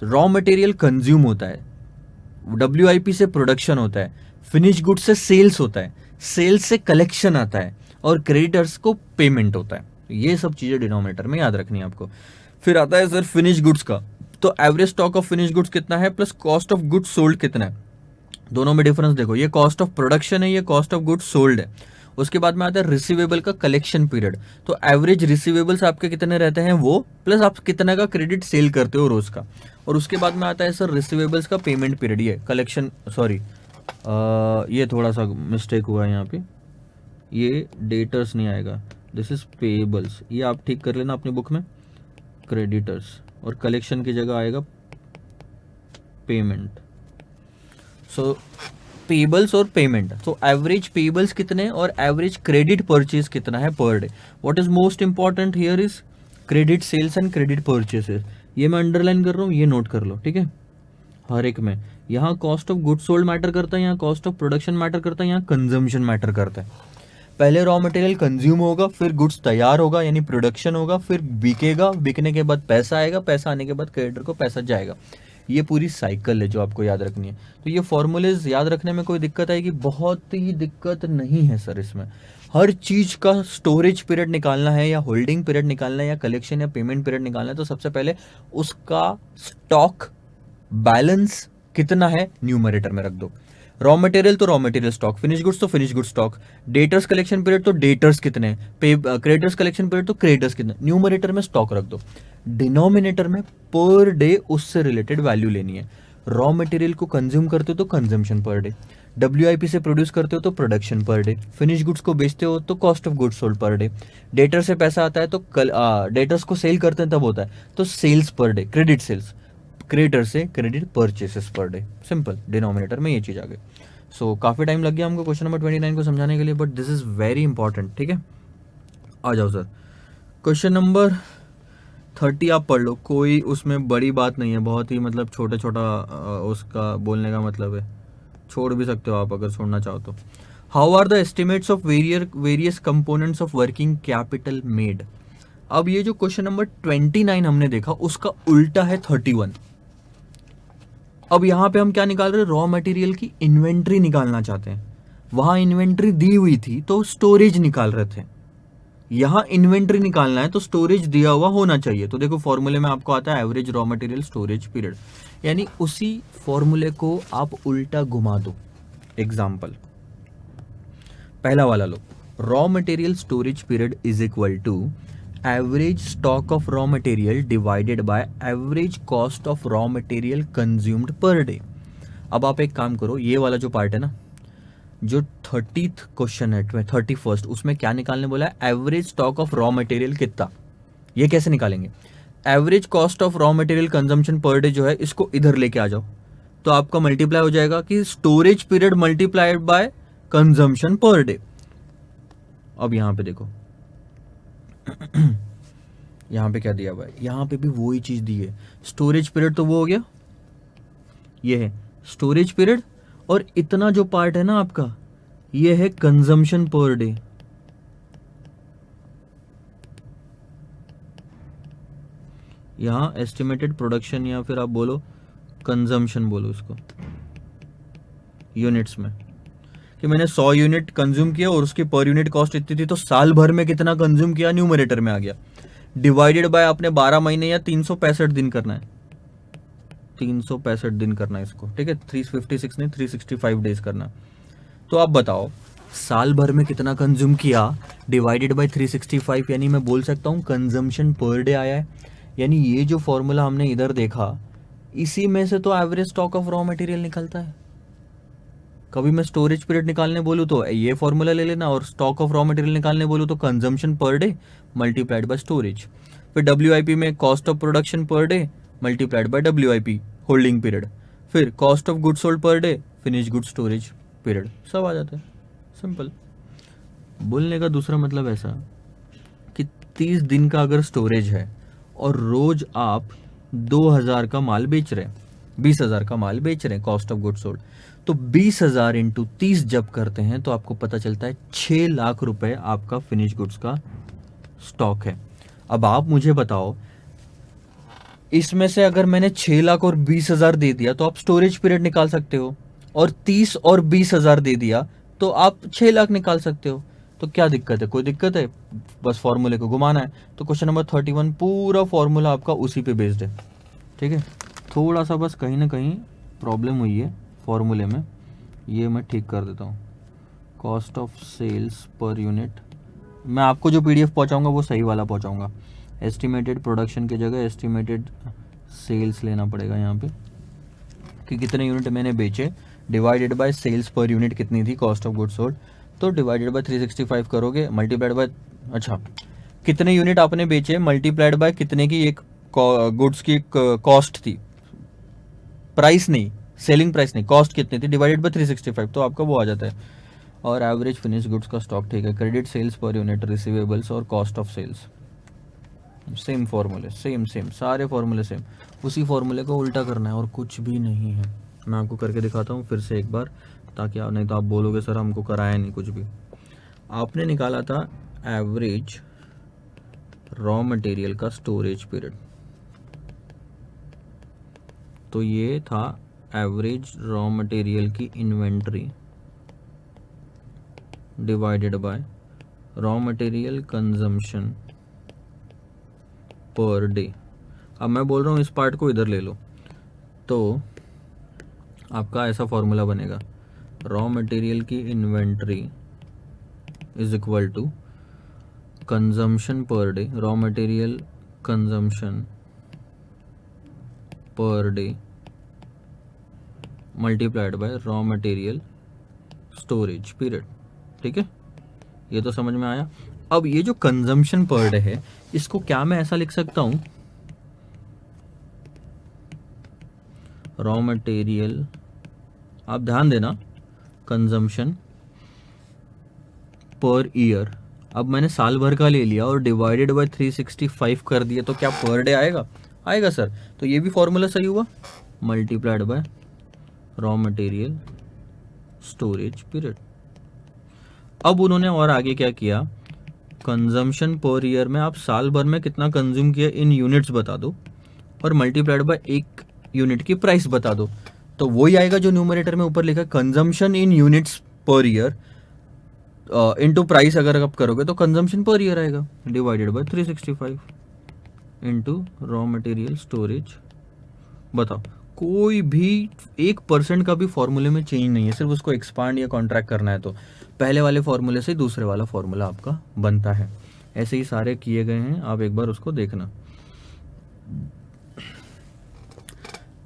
A: Raw material consume होता है, WIP से प्रोडक्शन होता है, फिनिश गुड से सेल्स होता है, सेल्स से कलेक्शन आता है और क्रेडिटर्स को पेमेंट होता है। ये सब चीजें डिनोमिनेटर में याद रखनी है आपको। फिर आता है सर फिनिश गुड्स का, तो average stock of finish goods कितना है plus cost of goods sold कितना है, दोनों में डिफरेंस देखो। ये कॉस्ट ऑफ प्रोडक्शन है, ये कॉस्ट ऑफ गुड्स सोल्ड है। उसके बाद में आता है रिसीवेबल का कलेक्शन पीरियड, तो एवरेज रिसीवेबल्स आपके कितने रहते हैं वो, प्लस आप कितना का क्रेडिट सेल करते हो रोज का। और उसके बाद में आता है सर रिसीवेबल्स का पेमेंट पीरियड, ये कलेक्शन, सॉरी ये थोड़ा सा मिस्टेक हुआ है यहाँ पे, ये डेटर्स नहीं आएगा, दिस इज पेबल्स, ये आप ठीक कर लेना अपनी बुक में, क्रेडिटर्स, और कलेक्शन की जगह आएगा पेमेंट। सो पेबल्स और पेमेंट, तो एवरेज पेबल्स कितने और एवरेज क्रेडिट परचेज कितना है per day. What is most important here is credit sales and credit purchases. ये मैं अंडरलाइन कर रहा हूँ, ये नोट कर लो, ठीक है। हर एक में यहाँ cost of goods sold matter करता है, यहाँ कॉस्ट ऑफ प्रोडक्शन मैटर करता है, यहाँ कंजम्पशन मैटर करता है। पहले रॉ मटेरियल कंज्यूम होगा, फिर गुड्स तैयार होगा यानी प्रोडक्शन होगा, फिर बिकेगा, बिकने के बाद पैसा आएगा, पैसा आने के बाद क्रेडिटर को पैसा जाएगा। ये पूरी साइकिल है जो आपको याद रखनी है। तो ये फॉर्मूलेज याद रखने में कोई दिक्कत आएगी? बहुत ही दिक्कत नहीं है सर इसमें। हर चीज का स्टोरेज पीरियड निकालना है या होल्डिंग पीरियड निकालना है या कलेक्शन या पेमेंट पीरियड निकालना है तो सबसे पहले उसका स्टॉक बैलेंस कितना है न्यूमरेटर में रख दो। रॉ मटेरियल तो raw material stock, finish goods तो finish good stock, debtors collection period तो डेटर्स कितने, क्रेडिटर्स कलेक्शन पीरियड तो क्रेडिटर्स कितने, न्यूमरेटर में स्टॉक रख दो। डिनोमिनेटर में पर डे उससे रिलेटेड वैल्यू लेनी है। रॉ मटेरियल को कंज्यूम करते हो तो कंजम्पशन पर डे, WIP से प्रोड्यूस करते हो तो production per day, finish goods को बेचते हो तो cost of goods sold per day, debtor से पैसा आता है तो डेटर्स को सेल करते हैं तब होता है तो sales per day, credit sales, creditor से credit purchases per day. Simple, denominator में ये चीज आ गई। सो काफी टाइम लग गया हमको क्वेश्चन नंबर 29 को समझाने के लिए, but this is very important, ठीक है। आ जाओ सर, क्वेश्चन नंबर 30 आप पढ़ लो, कोई उसमें बड़ी बात नहीं है, बहुत ही मतलब छोटा छोटा उसका बोलने का मतलब है, छोड़ भी सकते हो आप अगर छोड़ना चाहो तो। How are the estimates of various components of working capital made. अब ये जो क्वेश्चन नंबर 29 हमने देखा उसका उल्टा है 31। अब यहां पे हम क्या निकाल रहे हैं, रॉ मटेरियल की इन्वेंट्री निकालना चाहते हैं। वहां इन्वेंट्री दी हुई थी तो स्टोरेज निकाल रहे थे, यहां इन्वेंट्री निकालना है तो स्टोरेज दिया हुआ होना चाहिए। तो देखो फॉर्मूले में आपको आता है average raw material storage period, यानी उसी फॉर्मूले को आप उल्टा घुमा दो। एग्जाम्पल पहला वाला लो, raw material storage period is equal to average stock of raw material divided by average cost of raw material consumed per day. अब आप एक काम करो, ये वाला जो पार्ट है ना, जो 30th क्वेश्चन है 31st, उसमें क्या निकालने बोला है, average stock of raw material कितना, ये कैसे निकालेंगे, average cost of raw material consumption per day जो है इसको इधर लेके आ जाओ, तो आपका मल्टीप्लाई हो जाएगा कि storage period multiplied by consumption per day. अब यहां पे देखो यहां पे क्या दिया हुआ है, यहां पे भी वही चीज दी है, स्टोरेज पीरियड तो वो हो गया, ये है स्टोरेज पीरियड, और इतना जो पार्ट है ना आपका, ये है कंजम्पशन पर डे। यहां एस्टिमेटेड प्रोडक्शन या फिर आप बोलो कंजम्पशन बोलो इसको यूनिट्स में, कि मैंने 100 यूनिट कंज्यूम किया और उसकी पर यूनिट कॉस्ट इतनी थी, तो साल भर में कितना कंज्यूम किया न्यूमरेटर में आ गया, डिवाइडेड बाय आपने 12 महीने या 365 दिन करना है, 365 दिन करना है इसको, ठीक है, 356 नहीं 365 डेज करना। तो आप बताओ साल भर में कितना कंज्यूम किया डिवाइडेड बाय 365, यानी मैं बोल सकता हूँ कंजम्पशन पर डे आया है। यानी ये जो फॉर्मूला हमने इधर देखा, इसी में से तो average stock of raw material निकलता है। कभी मैं स्टोरेज पीरियड निकालने बोलूँ तो ये फॉर्मूला ले लेना, और स्टॉक ऑफ रॉ मटेरियल निकालने बोलूँ तो consumption per day multiplied by storage. फिर WIP में cost of production per day multiplied by WIP holding period, फिर cost of good sold per day finish good storage period, सब आ जाता है। सिंपल। बोलने का दूसरा मतलब ऐसा कि 30 दिन का अगर स्टोरेज है और रोज आप 2000 का माल बेच रहे हैं, 20,000 का माल बेच रहे हैं कॉस्ट ऑफ गुड सोल्ड, तो 20,000 इंटू 30 जब करते हैं तो आपको पता चलता है 6 लाख रुपए आपका फिनिश गुड्स का स्टॉक है। अब आप मुझे बताओ, इसमें से अगर मैंने 6 लाख और 20,000 दे दिया तो आप स्टोरेज पीरियड निकाल सकते हो, और 30 और 20,000 दे दिया तो आप 6 लाख निकाल सकते हो। तो क्या दिक्कत है, कोई दिक्कत है, बस फॉर्मूले को घुमाना है। तो क्वेश्चन नंबर 31 पूरा फॉर्मूला आपका उसी पे बेस्ड है, ठीक है। थोड़ा सा बस कहीं ना कहीं प्रॉब्लम हुई है फॉर्मूले में, ये मैं ठीक कर देता हूँ। Cost of sales per unit, मैं आपको जो PDF पहुँचाऊँगा वो सही वाला पहुँचाऊँगा। एस्टिमेटेड प्रोडक्शन की जगह एस्टिमेटेड सेल्स लेना पड़ेगा यहाँ पे, कि कितने यूनिट मैंने बेचे divided by sales per unit कितनी थी कॉस्ट ऑफ गुड्स सोल्ड, तो डिवाइडेड बाय 365 करोगे मल्टीप्लाइड बाय, अच्छा कितने यूनिट आपने बेचे मल्टीप्लाइड बाय कितने की एक गुड्स की कॉस्ट थी, प्राइस नहीं, सेलिंग प्राइस नहीं, कॉस्ट कितनी थी डिवाइडेड बाय 365, तो आपका वो आ जाता है। और एवरेज फिनिश गुड्स का स्टॉक, ठीक है, credit sales per unit, receivables और कॉस्ट ऑफ सेल्स, सेम फॉर्मूले, सेम सारे फॉर्मूले सेम, उसी फॉर्मूले को उल्टा करना है और कुछ भी नहीं है। मैं आपको करके दिखाता हूँ फिर से एक बार, ताकि आप, नहीं तो आप बोलोगे सर हमको कराया नहीं कुछ भी। आपने निकाला था एवरेज रॉ मटेरियल का स्टोरेज पीरियड, तो ये था एवरेज रॉ मटेरियल की inventory divided by raw material consumption per day. अब मैं बोल रहा हूँ इस पार्ट को इधर ले लो, तो आपका ऐसा फॉर्मूला बनेगा, रॉ मटेरियल की inventory is equal to consumption per day, raw material consumption per day multiplied by raw material storage period, ठीक है, ये तो समझ में आया। अब ये जो कंजम्पशन पर डे है, इसको क्या मैं ऐसा लिख सकता हूं, रॉ मटेरियल, आप ध्यान देना, कंजम्पशन पर ईयर, अब मैंने साल भर का ले लिया और डिवाइडेड बाय 365 कर दिया, तो क्या पर डे आएगा, आएगा सर, तो ये भी फॉर्मूला सही हुआ, multiplied by raw material storage period. अब उन्होंने और आगे क्या किया, कंजम्पशन पर ईयर में आप साल भर में कितना कंज्यूम किया इन यूनिट्स बता दो, और मल्टीप्लाइड बाय एक यूनिट की प्राइस बता दो, तो वही आएगा जो न्यूमरेटर में ऊपर लिखा है, consumption in units per year into price, अगर आप करोगे तो कंजम्पशन पर ईयर आएगा, divided by 365 into raw material storage. बताओ, कोई भी 1% का भी फॉर्मूले में चेंज नहीं है, सिर्फ उसको एक्सपांड या कॉन्ट्रैक्ट करना है। तो पहले वाले फॉर्मूले से दूसरे वाला फॉर्मूला आपका बनता है। ऐसे ही सारे किए गए हैं, आप एक बार उसको देखना।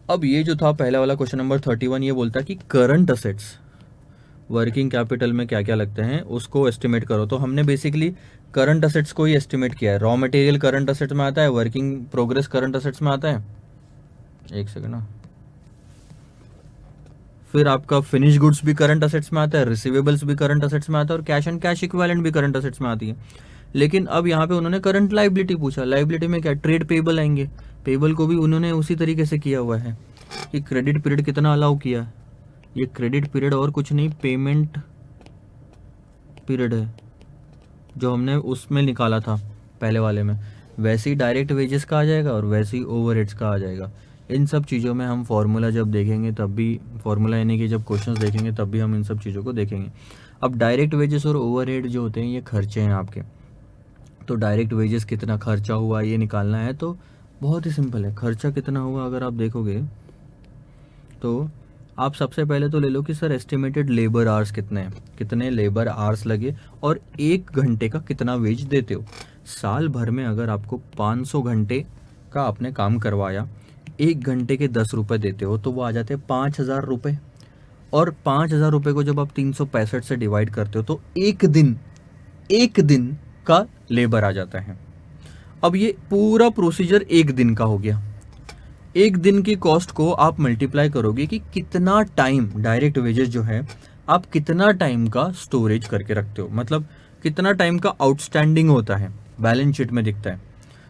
A: अब ये जो था पहला वाला क्वेश्चन नंबर 31, ये बोलता है कि करंट असेट्स वर्किंग कैपिटल में क्या क्या लगते हैं उसको एस्टिमेट करो। तो हमने बेसिकली करंट असेट्स को ही एस्टिमेट किया है। रॉ मटेरियल करंट असेट्स में आता है, वर्किंग प्रोग्रेस करंट असेट्स में आता है, एक सेकंड ना, फिर आपका फिनिश गुड्स भी करंट असेट्स में आता है, रिसीवेबल्स भी करंट असेट्स में आता है, और कैश एंड कैश इक्विवेलेंट भी करंट असेट्स में आती है। लेकिन अब यहाँ पे उन्होंने करंट लायबिलिटी पूछा। लायबिलिटी में क्या, ट्रेड पेबल आएंगे। पेबल को भी उन्होंने उसी तरीके से किया हुआ है कि क्रेडिट पीरियड कितना अलाउ किया। ये क्रेडिट पीरियड और कुछ नहीं, पेमेंट पीरियड है जो हमने उसमें निकाला था पहले वाले में। वैसे ही डायरेक्ट वेजेस का आ जाएगा और वैसे ही ओवरहेड्स का आ जाएगा। इन सब चीज़ों में हम फार्मूला जब देखेंगे तब भी, फार्मूला यानी कि जब क्वेश्चंस देखेंगे तब भी हम इन सब चीज़ों को देखेंगे। अब डायरेक्ट वेजेस और ओवरहेड जो होते हैं ये खर्चे हैं आपके। तो डायरेक्ट वेजेस कितना खर्चा हुआ ये निकालना है, तो बहुत ही सिंपल है। खर्चा कितना हुआ अगर आप देखोगे तो आप सबसे पहले तो ले लो कि सर एस्टिमेटेड लेबर आवर्स कितने हैं, कितने लेबर आवर्स लगे और 1 घंटे का कितना वेज देते हो। साल भर में अगर आपको 500 घंटे का आपने काम करवाया, 1 घंटे के 10 रुपये देते हो, तो वो आ जाते हैं 5,000 रुपये। और 5,000 रुपये को जब आप 365 से डिवाइड करते हो तो एक दिन का लेबर आ जाता है। अब ये पूरा प्रोसीजर 1 दिन का हो गया। 1 दिन की कॉस्ट को आप मल्टीप्लाई करोगे कि कितना टाइम डायरेक्ट वेजेस जो है आप कितना टाइम का स्टोरेज करके रखते हो, मतलब कितना टाइम का आउटस्टैंडिंग होता है, बैलेंस शीट में दिखता है।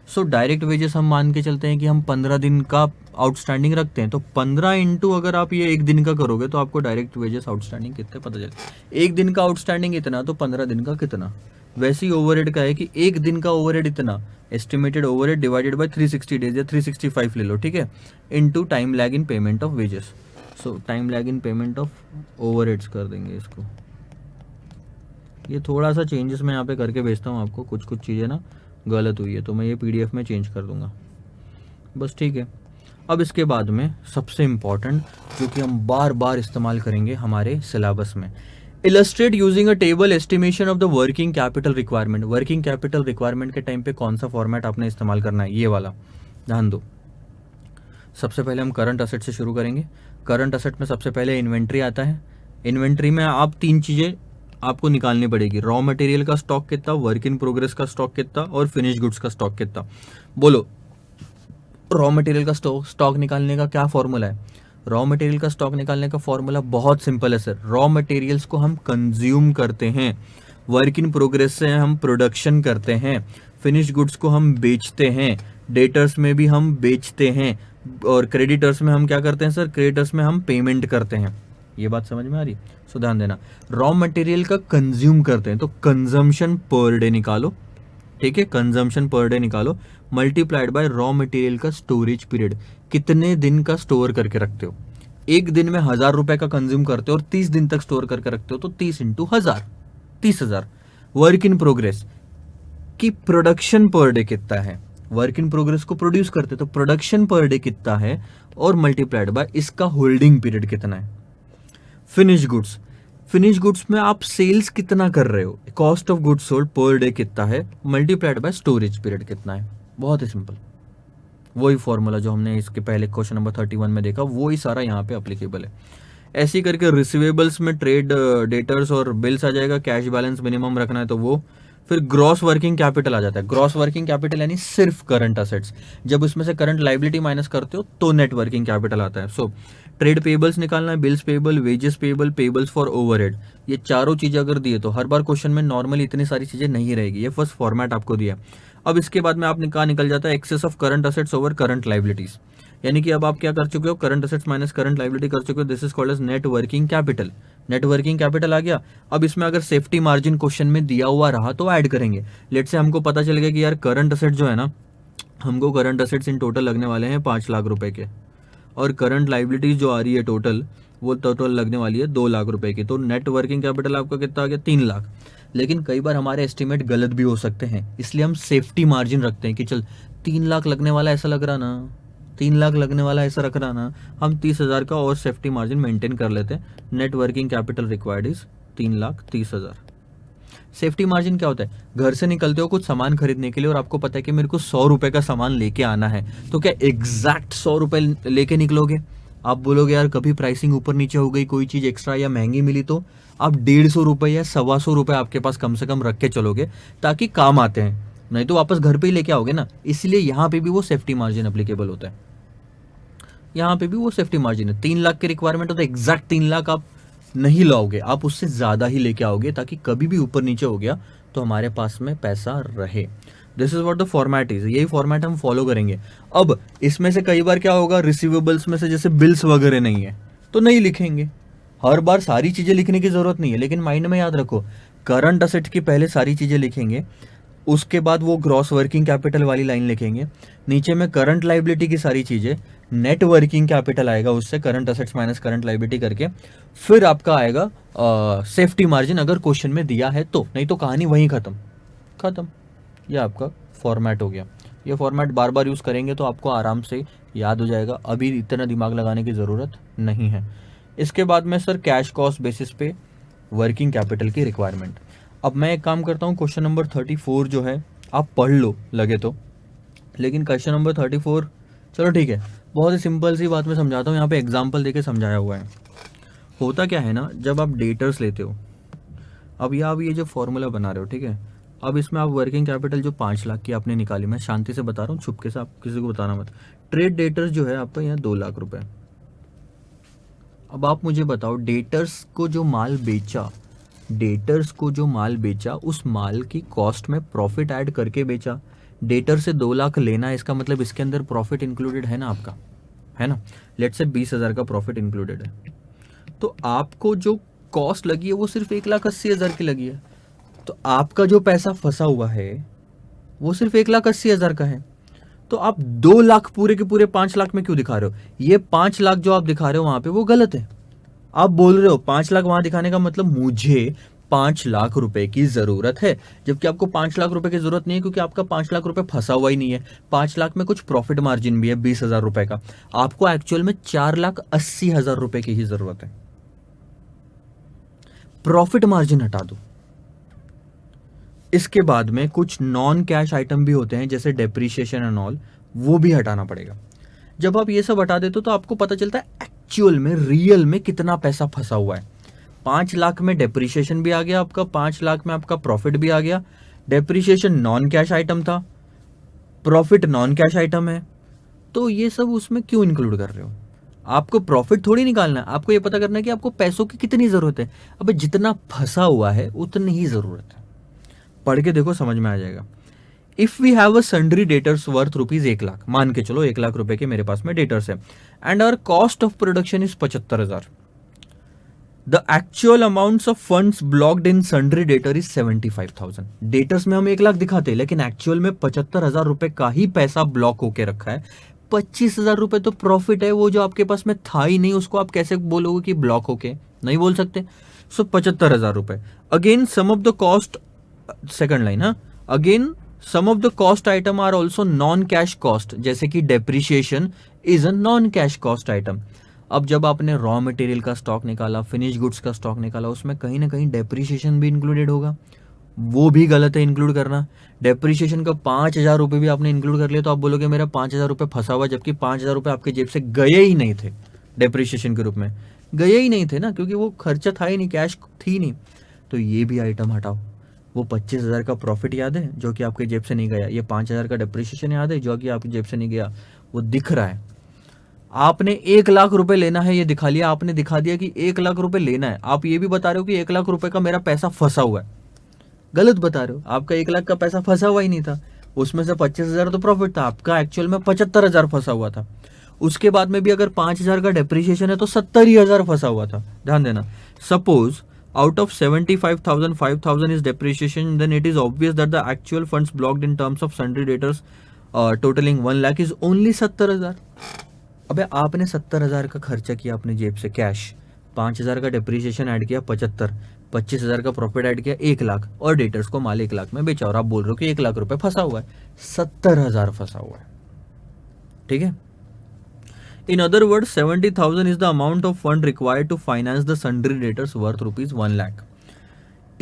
A: सो डायरेक्ट वेजेस हम मान के चलते हैं कि हम 15 दिन का आउटस्टैंडिंग रखते हैं, तो 15 इंटू अगर आप ये 1 दिन का करोगे तो आपको डायरेक्ट वेजेस आउटस्टैंडिंग कितने पता चले। 1 दिन का आउटस्टैंडिंग इतना, तो 15 दिन का कितना। वैसे ही ओवरहेड का है कि 1 दिन का ओवरहेड इतना, estimated overhead divided by 360 days या 365 ले लो, ठीक है, into time lag in payment of wages. So time lag in payment of overheads कर देंगे इसको। ये थोड़ा सा चेंजेस मैं यहाँ पे करके भेजता हूँ आपको, कुछ चीज़ें ना गलत हुई है तो मैं ये PDF में चेंज कर दूंगा बस, ठीक है। अब इसके बाद में सबसे इम्पॉर्टेंट जो कि हम बार बार इस्तेमाल करेंगे हमारे सिलेबस में, illustrate using a table estimation of the working capital requirement. Working capital requirement के टाइम पे कौन सा फॉर्मेट आपने इस्तेमाल करना है, ये वाला ध्यान दो। सबसे पहले हम करंट असेट से शुरू करेंगे। करंट असेट में सबसे पहले इन्वेंट्री आता है। इन्वेंट्री में आप 3 चीज़ें आपको निकालनी पड़ेगी, रॉ मटेरियल का स्टॉक कितना, वर्क इन प्रोग्रेस का स्टॉक कितना और फिनिश गुड्स का स्टॉक कितना। बोलो, रॉ मटेरियल का स्टॉक निकालने का क्या फॉर्मूला है। रॉ मटेरियल का स्टॉक निकालने का फॉर्मूला बहुत सिंपल है सर। रॉ मटेरियल्स को हम कंज्यूम करते हैं, वर्क इन प्रोग्रेस से हम प्रोडक्शन करते हैं, फिनिश गुड्स को हम बेचते हैं, डेटर्स में भी हम बेचते हैं, और क्रेडिटर्स में हम क्या करते हैं सर, क्रेडिटर्स में हम पेमेंट करते हैं। ये बात समझ में आ रही, सो ध्यान देना। रॉ मटेरियल का कंज्यूम करते हैं तो कंजम्पशन पर डे निकालो, ठीक है, कंजम्पशन पर डे निकालो, मल्टीप्लाइड बाय रॉ मटेरियल का स्टोरेज पीरियड, कितने दिन का स्टोर करके रखते हो। 1 दिन में 1,000 रुपए का कंज्यूम करते हो और 30 दिन तक स्टोर करके रखते हो, तो 30 इंटू 1,000, 30,000। वर्क इन प्रोग्रेस की प्रोडक्शन पर डे कितना है, वर्क इन प्रोग्रेस को प्रोड्यूस करते तो प्रोडक्शन पर डे कितना है, और मल्टीप्लाइड बाय इसका होल्डिंग पीरियड कितना है। फिनिश गुड्स, फिनिश गुड्स में आप सेल्स कितना कर रहे हो, cost of goods sold per day कितना है, मल्टीप्लाइड बाय स्टोरेज पीरियड कितना है। बहुत ही सिंपल, वही फॉर्मूला जो हमने इसके पहले क्वेश्चन नंबर 31 में देखा, वही सारा यहाँ पे अप्लीकेबल है। ऐसे ही करके रिसीवेबल्स में ट्रेड डेटर्स और बिल्स आ जाएगा, कैश बैलेंस मिनिमम रखना है तो वो। फिर ग्रॉस वर्किंग कैपिटल आ जाता है। ग्रॉस वर्किंग कैपिटल यानी सिर्फ करंट असेट्स, जब उसमें से करंट लायबिलिटी माइनस करते हो तो नेट वर्किंग कैपिटल आता है। सो ट्रेड पेबल्स निकालना है, bills payable, wages payable, payables for overhead, ये चारों चीजें अगर दिए तो हर बार क्वेश्चन में नॉर्मली इतनी सारी चीजें नहीं रहेगी, ये फर्स्ट फॉर्मेट आपको दिया। अब इसके बाद में आपने कहा निकल जाता है excess of current assets over current liabilities, यानी कि अब आप क्या कर चुके हो, current assets minus current liability कर चुके हो, this is called as net working capital. Net working capital आ गया। अब इसमें अगर सेफ्टी मार्जिन क्वेश्चन में दिया हुआ रहा तो ऐड करेंगे। लेट से हमको पता चल गया कि यार करंट असेट जो है ना, हमको करंट असेट्स इन टोटल लगने वाले हैं 5 लाख रुपए के, और करंट लायबिलिटीज जो आ रही है टोटल, वो टोटल लगने वाली है 2 लाख रुपए की। तो नेट वर्किंग कैपिटल आपका कितना आ गया, 3 लाख। लेकिन कई बार हमारे एस्टिमेट गलत भी हो सकते हैं, इसलिए हम सेफ्टी मार्जिन रखते हैं कि चल 3 लाख लगने वाला ऐसा लग रहा ना, 3 लाख लगने वाला ऐसा रख रहा ना, हम 30,000 का और सेफ्टी मार्जिन मेंटेन कर लेते हैं। Net working capital required is 3,30,000। Safety margin क्या होता है? घर से निकलते हो कुछ सामान खरीदने के लिए और आपको पता है कि मेरे को 100 रुपए का सामान लेके आना है, तो क्या एग्जैक्ट 100 रुपए लेके निकलोगे? आप बोलोगे यार कभी प्राइसिंग ऊपर नीचे हो गई, कोई चीज एक्स्ट्रा या महंगी मिली, तो आप 150 रुपए या 125 रुपए आपके पास कम से कम रख के चलोगे, ताकि काम आते हैं, नहीं तो वापस घर पे ही लेके आओगे ना। इसलिए यहाँ पे भी वो सेफ्टी मार्जिन अप्लीकेबल होता है। यहाँ पे भी वो सेफ्टी मार्जिन है। 3 लाख की रिक्वायरमेंट हो तो एग्जैक्ट 3 लाख आप नहीं लाओगे, आप उससे ज़्यादा ही लेके आओगे, ताकि कभी भी ऊपर नीचे हो गया तो हमारे पास में पैसा रहे। This is what the format is, यही फॉर्मेट हम फॉलो करेंगे। अब इसमें से कई बार क्या होगा, रिसीवेबल्स में से जैसे बिल्स वगैरह नहीं है तो नहीं लिखेंगे। हर बार सारी चीज़ें लिखने की ज़रूरत नहीं है, लेकिन माइंड में याद रखो, करंट असेट की पहले सारी चीज़ें लिखेंगे, उसके बाद वो ग्रॉस वर्किंग कैपिटल वाली लाइन लिखेंगे, नीचे में करंट लाइबिलिटी की सारी चीज़ें, नेट वर्किंग कैपिटल आएगा, उससे current assets minus current liability करके फिर आपका आएगा सेफ्टी मार्जिन, अगर क्वेश्चन में दिया है तो, नहीं तो कहानी वहीं खत्म। ये आपका फॉर्मेट हो गया। ये फॉर्मेट बार बार यूज़ करेंगे तो आपको आराम से याद हो जाएगा, अभी इतना दिमाग लगाने की ज़रूरत नहीं है। इसके बाद में सर कैश कॉस्ट बेसिस पे वर्किंग कैपिटल की रिक्वायरमेंट। अब मैं एक काम करता हूँ, क्वेश्चन नंबर 34 जो है आप पढ़ लो लगे तो, लेकिन क्वेश्चन नंबर 34 चलो ठीक है, बहुत ही सिंपल सी बात मैं समझाता हूँ, यहाँ पे एग्जाम्पल देके समझाया हुआ है। होता क्या है ना, जब आप डेटर्स लेते हो, अब आप ये जो फॉर्मूला बना रहे हो, ठीक है, अब इसमें आप वर्किंग कैपिटल जो 5 लाख की आपने निकाली, मैं शांति से बता रहा हूँ, छुपके से, आप किसी को बताना मत। ट्रेड डेटर्स जो है आपका यहाँ 2 लाख रुपए। अब आप मुझे बताओ, डेटर्स को जो माल बेचा उस माल की कॉस्ट में प्रॉफिट ऐड करके बेचा। डेटर से 2 लाख लेना है, इसका मतलब इसके अंदर प्रॉफिट इंक्लूडेड है ना आपका, है ना। लेट्स से 20,000 का प्रॉफिट इंक्लूडेड है, तो आपको जो कॉस्ट लगी है वो सिर्फ 1,80,000 की लगी है, तो आपका जो पैसा फंसा हुआ है वो सिर्फ 1,80,000 का है। तो आप 2 लाख पूरे के पूरे 5 लाख में क्यों दिखा रहे हो? ये 5 लाख जो आप दिखा रहे हो वहां पे वो गलत है। आप बोल रहे हो 5 लाख वहां दिखाने का मतलब मुझे 5 लाख रुपए की जरूरत है, जबकि आपको 5 लाख रुपए की जरूरत नहीं है, क्योंकि आपका 5 लाख रुपए फंसा हुआ ही नहीं है। 5 लाख में कुछ प्रॉफिट मार्जिन भी है 20,000 रुपए का, आपको एक्चुअल में 4,80,000 रुपए की ही जरूरत है। प्रॉफिट मार्जिन हटा दो। इसके बाद में कुछ नॉन कैश आइटम भी होते हैं जैसे डेप्रीशिएशन एंड ऑल, वो भी हटाना पड़ेगा। जब आप ये सब हटा देते हो तो आपको पता चलता है एक्चुअल में रियल में कितना पैसा फंसा हुआ है। 5 लाख में डेप्रीशिएशन भी आ गया आपका, 5 लाख में आपका प्रॉफिट भी आ गया। डेप्रीशिएशन नॉन कैश आइटम था, प्रॉफिट नॉन कैश आइटम है, तो ये सब उसमें क्यों इंक्लूड कर रहे हो? आपको प्रॉफिट थोड़ी निकालना है, आपको ये पता करना है कि आपको पैसों की कितनी जरूरत है। अब जितना फंसा हुआ है उतनी ही जरूरत है। पढ़ के देखो, समझ में आ जाएगा। If we have a sundry debtors worth rupees 1 lakh, मान के चलो 1 लाख रुपए के मेरे पास में डेटर्स है, and our cost of production is 75,000, the actual amounts of funds blocked in sundry debtor is 75,000। Debtors में हम 1 लाख दिखाते हैं, लेकिन एक्चुअल में 75,000 रुपए का ही पैसा ब्लॉक होके रखा है। 25,000 रुपए तो प्रॉफिट है, वो जो आपके पास में था ही नहीं, उसको आप कैसे बोलोगे कि ब्लॉक होके? नहीं बोल सकते। सो 75,000 रुपए। Again sum of the cost, second line, हाँ, again sum of the cost item are also non cash cost, जैसे कि depreciation is a non cash cost item. अब जब आपने रॉ मटेरियल का स्टॉक निकाला, फिनिश गुड्स का स्टॉक निकाला, उसमें कहीं ना कहीं डेप्रीशिएशन भी इंक्लूडेड होगा, वो भी गलत है इंक्लूड करना। डेप्रीशिएशन का 5,000 रुपये भी आपने इंक्लूड कर लिया तो आप बोलोगे मेरा 5,000 रुपये फंसा हुआ, जबकि 5,000 रुपये आपके जेब से गए ही नहीं थे, डेप्रीशिएशन के रूप में गए ही नहीं थे ना, क्योंकि वो खर्चा था ही नहीं, कैश थी नहीं। तो ये भी आइटम हटाओ। वो 25,000 का प्रॉफिट याद है जो कि आपके जेब से नहीं गया, ये 5,000 का डेप्रीशिएशन याद है जो कि आपकी जेब से नहीं गया, वो दिख रहा है। आपने 1 लाख रुपए लेना है, ये दिखा लिया, आपने दिखा दिया कि 1 लाख रुपए लेना है। आप ये भी बता रहे हो कि 1 लाख रुपए का मेरा पैसा फंसा हुआ है, गलत बता रहे हो। आपका 1 लाख का पैसा फंसा हुआ ही नहीं था, उसमें से 25,000 तो प्रॉफिट था, आपका एक्चुअल में 75,000 फंसा हुआ था। उसके बाद में भी अगर 5,000 का डेप्रीशिएशन है तो 70,000 फंसा हुआ था, ध्यान देना। Suppose out of 75,000, 5,000 is depreciation, then it is obvious that the actual funds blocked in terms of sundry debtors totaling 1 lakh is only 70,000। अबे आपने 70,000 का खर्चा किया अपने जेब से कैश, 5,000 का डेप्रीशिएशन ऐड किया 75, 25,000 का प्रॉफिट ऐड किया 1 लाख, और डेटर्स को माल 1 लाख में बेचा, और आप बोल रहे हो कि 1 लाख रुपए फंसा हुआ है, 70,000 फंसा हुआ है। ठीक है। In other words, 70,000 is the amount of fund required to finance the sundry debtors worth rupees 1 lakh.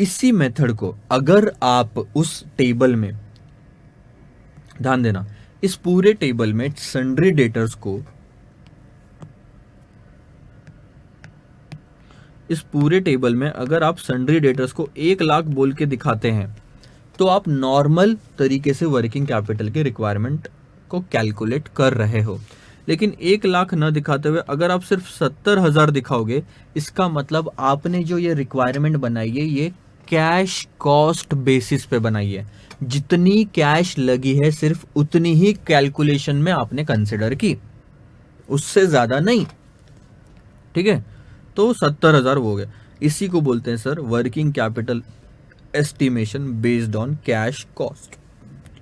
A: इसी मेथड को अगर आप उस टेबल में, ध्यान देना, इस पूरे टेबल में सन्ड्री डेटर्स को, इस पूरे टेबल में अगर आप सन्ड्री डेटर्स को 1 लाख बोल के दिखाते हैं तो आप नॉर्मल तरीके से वर्किंग कैपिटल के रिक्वायरमेंट को कैलकुलेट कर रहे हो। लेकिन 1 लाख न दिखाते हुए अगर आप सिर्फ 70,000 दिखाओगे, इसका मतलब आपने जो ये रिक्वायरमेंट बनाई है ये कैश कॉस्ट बेसिस पे बनाई है। जितनी कैश लगी है सिर्फ उतनी ही कैलकुलेशन में आपने कंसिडर की, उससे ज्यादा नहीं। ठीक है, तो 70,000 हो गया। इसी को बोलते हैं sir working capital estimation based on cash cost.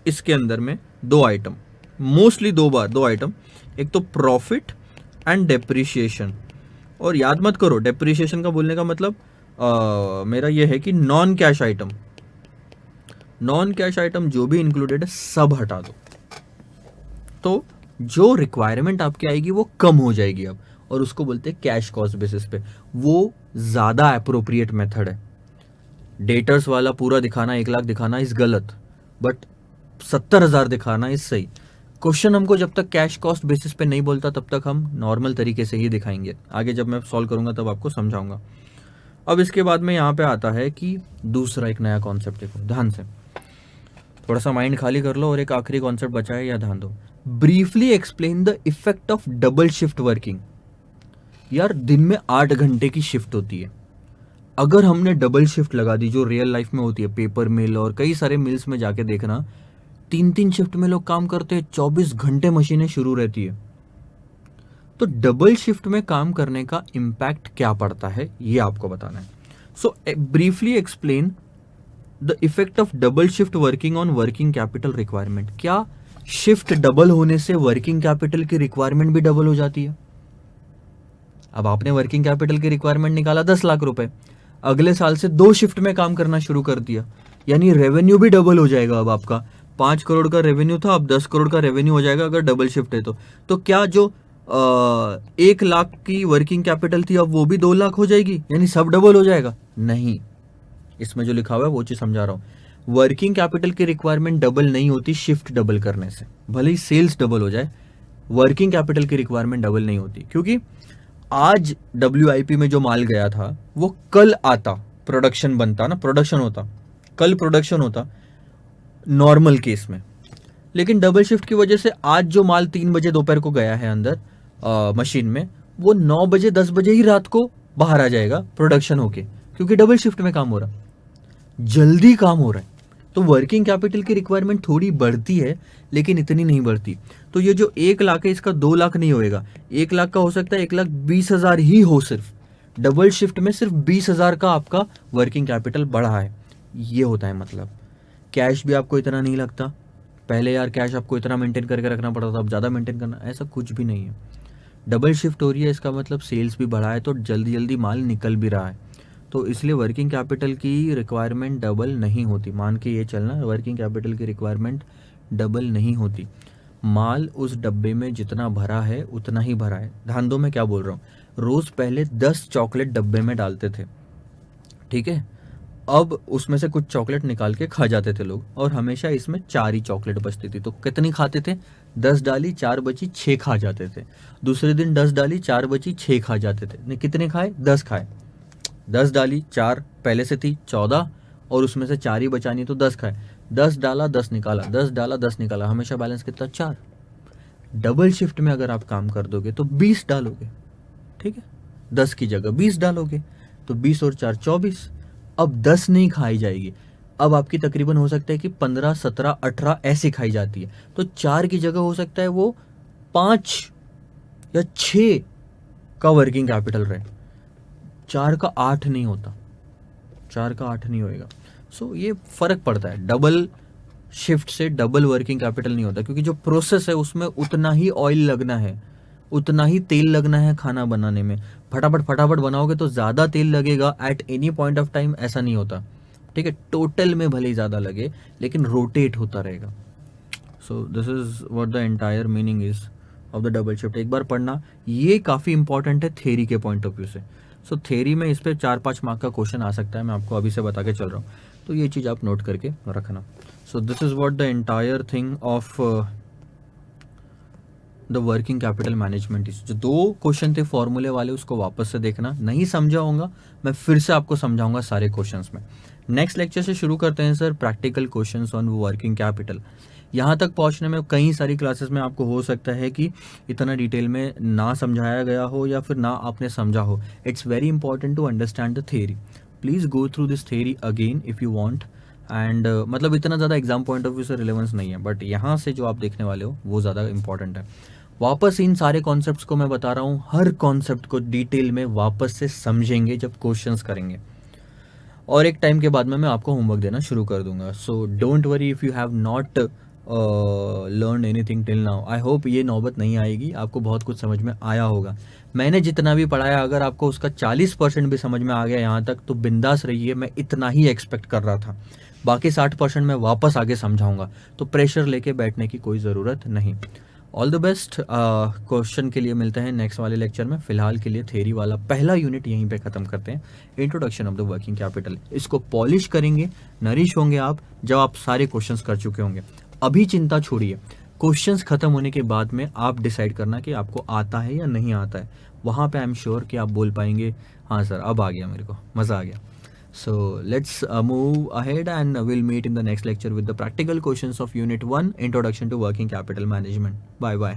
A: इसके अंदर में 2 आइटम, मोस्टली 2 आइटम, एक तो प्रॉफिट एंड डेप्रिसिएशन। और याद मत करो, डेप्रिसिएशन का बोलने का मतलब मेरा ये है कि non cash item, non cash item जो भी इंक्लूडेड है सब हटा दो, तो जो रिक्वायरमेंट आपकी आएगी वो कम हो जाएगी अब, और उसको बोलते हैं कैश कॉस्ट बेसिस पे। वो ज्यादा अप्रोप्रिएट मेथड है। डेटर्स वाला पूरा दिखाना, 1 लाख दिखाना इस गलत, बट 70,000 दिखाना इस सही। क्वेश्चन हमको जब तक कैश कॉस्ट बेसिस पे नहीं बोलता तब तक हम नॉर्मल तरीके से ही दिखाएंगे। आगे जब मैं सॉल्व करूंगा तब आपको समझाऊंगा। अब इसके बाद में यहाँ पे आता है कि दूसरा एक नया कॉन्सेप्ट, देखो ध्यान से, थोड़ा सा माइंड खाली कर लो और एक आखिरी कॉन्सेप्ट बचा है, या ध्यान दो। Briefly explain the effect of double shift working. यार दिन में 8 घंटे की शिफ्ट होती है, अगर हमने डबल शिफ्ट लगा दी जो रियल लाइफ में होती है, पेपर मिल और कई सारे मिल्स में जाके देखना 3-3 शिफ्ट में लोग काम करते हैं, 24 घंटे मशीनें शुरू रहती है। तो डबल शिफ्ट में काम करने का इम्पैक्ट क्या पड़ता है ये आपको बताना है। So briefly explain the effect of double shift working on working capital requirement. क्या शिफ्ट डबल होने से वर्किंग कैपिटल की रिक्वायरमेंट भी डबल हो जाती है? अब आपने वर्किंग कैपिटल की रिक्वायरमेंट निकाला 10 लाख रुपए, अगले साल से 2 शिफ्ट में काम करना शुरू कर दिया, यानी रेवेन्यू भी डबल हो जाएगा। अब आपका 5 करोड़ का रेवेन्यू था, अब 10 करोड़ का रेवेन्यू हो जाएगा अगर डबल शिफ्ट है तो क्या जो 1 लाख की वर्किंग कैपिटल थी अब वो भी 2 लाख हो जाएगी, यानी सब डबल हो जाएगा? नहीं, इसमें जो लिखा हुआ है वो चीज समझा रहा हूं। वर्किंग कैपिटल की रिक्वायरमेंट डबल नहीं होती शिफ्ट डबल करने से, भले ही सेल्स डबल हो जाए, वर्किंग कैपिटल की रिक्वायरमेंट डबल नहीं होती। क्योंकि आज WIP में जो माल गया था वो कल आता, प्रोडक्शन बनता ना, प्रोडक्शन होता, कल प्रोडक्शन होता नॉर्मल केस में। लेकिन डबल शिफ्ट की वजह से आज जो माल 3 बजे दोपहर को गया है अंदर मशीन में, वो 9 बजे 10 बजे ही रात को बाहर आ जाएगा प्रोडक्शन होके, क्योंकि डबल शिफ्ट में काम हो रहा, जल्दी काम हो रहा है। तो वर्किंग कैपिटल की रिक्वायरमेंट थोड़ी बढ़ती है लेकिन इतनी नहीं बढ़ती। तो ये जो 1 लाख है इसका 2 लाख नहीं होएगा, 1 लाख का हो सकता है 1,20,000 ही हो। सिर्फ डबल शिफ्ट में सिर्फ 20,000 का आपका वर्किंग कैपिटल बढ़ा है, ये होता है मतलब। कैश भी आपको इतना नहीं लगता, पहले यार कैश आपको इतना मेंटेन करके रखना पड़ता था, अब ज़्यादा मेंटेन करना, ऐसा कुछ भी नहीं है। डबल शिफ्ट हो रही है इसका मतलब सेल्स भी बढ़ा है, तो जल्दी जल्दी माल निकल भी रहा है, तो इसलिए वर्किंग कैपिटल की रिक्वायरमेंट डबल नहीं होती। मान के ये चलना, वर्किंग कैपिटल की रिक्वायरमेंट डबल नहीं होती। माल उस डब्बे में जितना भरा है उतना ही भरा है। ध्यान दो मैं क्या बोल रहा हूँ। रोज़ पहले 10 चॉकलेट डब्बे में डालते थे, ठीक है, अब उसमें से कुछ चॉकलेट निकाल के खा जाते थे लोग, और हमेशा इसमें 4 ही चॉकलेट बचती थी। तो कितनी खाते थे? 10 डाली 4 बची 6 खा जाते थे। दूसरे दिन 10 डाली 4 बची 6 खा जाते थे। कितने खाए? 10 खाए। 10 डाली 4 पहले से थी 14, और उसमें से 4 ही बचानी, तो 10 खाए। 10 डाला 10 निकाला, 10 डाला 10 निकाला, हमेशा बैलेंस कितना? 4। डबल शिफ्ट में अगर आप काम कर दोगे तो 20 डालोगे, ठीक है, 10 की जगह 20 डालोगे, तो 20 और 4 24। अब 10 नहीं खाई जाएगी, अब आपकी तकरीबन हो सकता है कि 15 17 18 ऐसे खाई जाती है। तो 4 की जगह हो सकता है वो 5 या 6 का वर्किंग कैपिटल रहे, 4 का 8 नहीं होता, 4 का 8 नहीं होएगा। सो ये फर्क पड़ता है, डबल शिफ्ट से डबल वर्किंग कैपिटल नहीं होता, क्योंकि जो प्रोसेस है उसमें उतना ही ऑयल लगना है, उतना ही तेल लगना है खाना बनाने में। फटाफट फटाफट बनाओगे तो ज़्यादा तेल लगेगा at any point of time, ऐसा नहीं होता, ठीक है। टोटल में भले ही ज़्यादा लगे लेकिन रोटेट होता रहेगा। So this is what the entire meaning is of the double shift. एक बार पढ़ना, ये काफ़ी इंपॉर्टेंट है थ्योरी के पॉइंट ऑफ व्यू से। सो थ्योरी में इस पे 4-5 मार्क का क्वेश्चन आ सकता है, मैं आपको अभी से बता के चल रहा हूँ, तो ये चीज़ आप नोट करके रखना. So this is what the entire thing of the working capital management is. जो 2 क्वेश्चन थे फॉर्मूले वाले, उसको वापस से देखना. नहीं समझा होगा मैं फिर से आपको समझाऊंगा सारे क्वेश्चंस में. नेक्स्ट लेक्चर से शुरू करते हैं sir, practical questions on working capital. यहाँ तक पहुँचने में कई सारी क्लासेस में आपको हो सकता है कि इतना डिटेल में ना समझाया गया हो या फिर ना आपने समझा हो. It's very important to understand the theory. Please go through this theory again if you want. And मतलब इतना ज़्यादा एग्जाम पॉइंट ऑफ व्यू से रिलेवेंस नहीं है, बट यहाँ से जो आप देखने वाले हो वो ज़्यादा इंपॉर्टेंट है. वापस इन सारे कॉन्सेप्ट्स को मैं बता रहा हूँ, हर कॉन्सेप्ट को डिटेल में वापस से समझेंगे जब क्वेश्चंस करेंगे, और एक टाइम के बाद में मैं आपको होमवर्क देना शुरू कर दूंगा. So don't worry if you have not learn anything till now. I hope ये नौबत नहीं आएगी, आपको बहुत कुछ समझ में आया होगा. मैंने जितना भी पढ़ाया, अगर आपको उसका 40% भी समझ में आ गया यहाँ तक, तो बिंदास रहिए, मैं इतना ही एक्सपेक्ट कर रहा था. बाकी 60% मैं वापस आगे समझाऊंगा, तो प्रेशर लेके बैठने की कोई ज़रूरत नहीं. All the best. क्वेश्चन के लिए मिलते हैं नेक्स्ट वाले लेक्चर में. फिलहाल के लिए थ्योरी वाला पहला यूनिट यहीं पे ख़त्म करते हैं, introduction of the working capital. इसको पॉलिश करेंगे, नरिश होंगे आप जब आप सारे क्वेश्चंस कर चुके होंगे. अभी चिंता छोड़िए, क्वेश्चंस खत्म होने के बाद में आप डिसाइड करना कि आपको आता है या नहीं आता है. वहाँ पे आई एम श्योर कि आप बोल पाएंगे हाँ सर अब आ गया, मेरे को मज़ा आ गया. So let's move ahead and we'll meet in the next lecture with the practical questions of Unit 1, Introduction to Working Capital Management. Bye bye.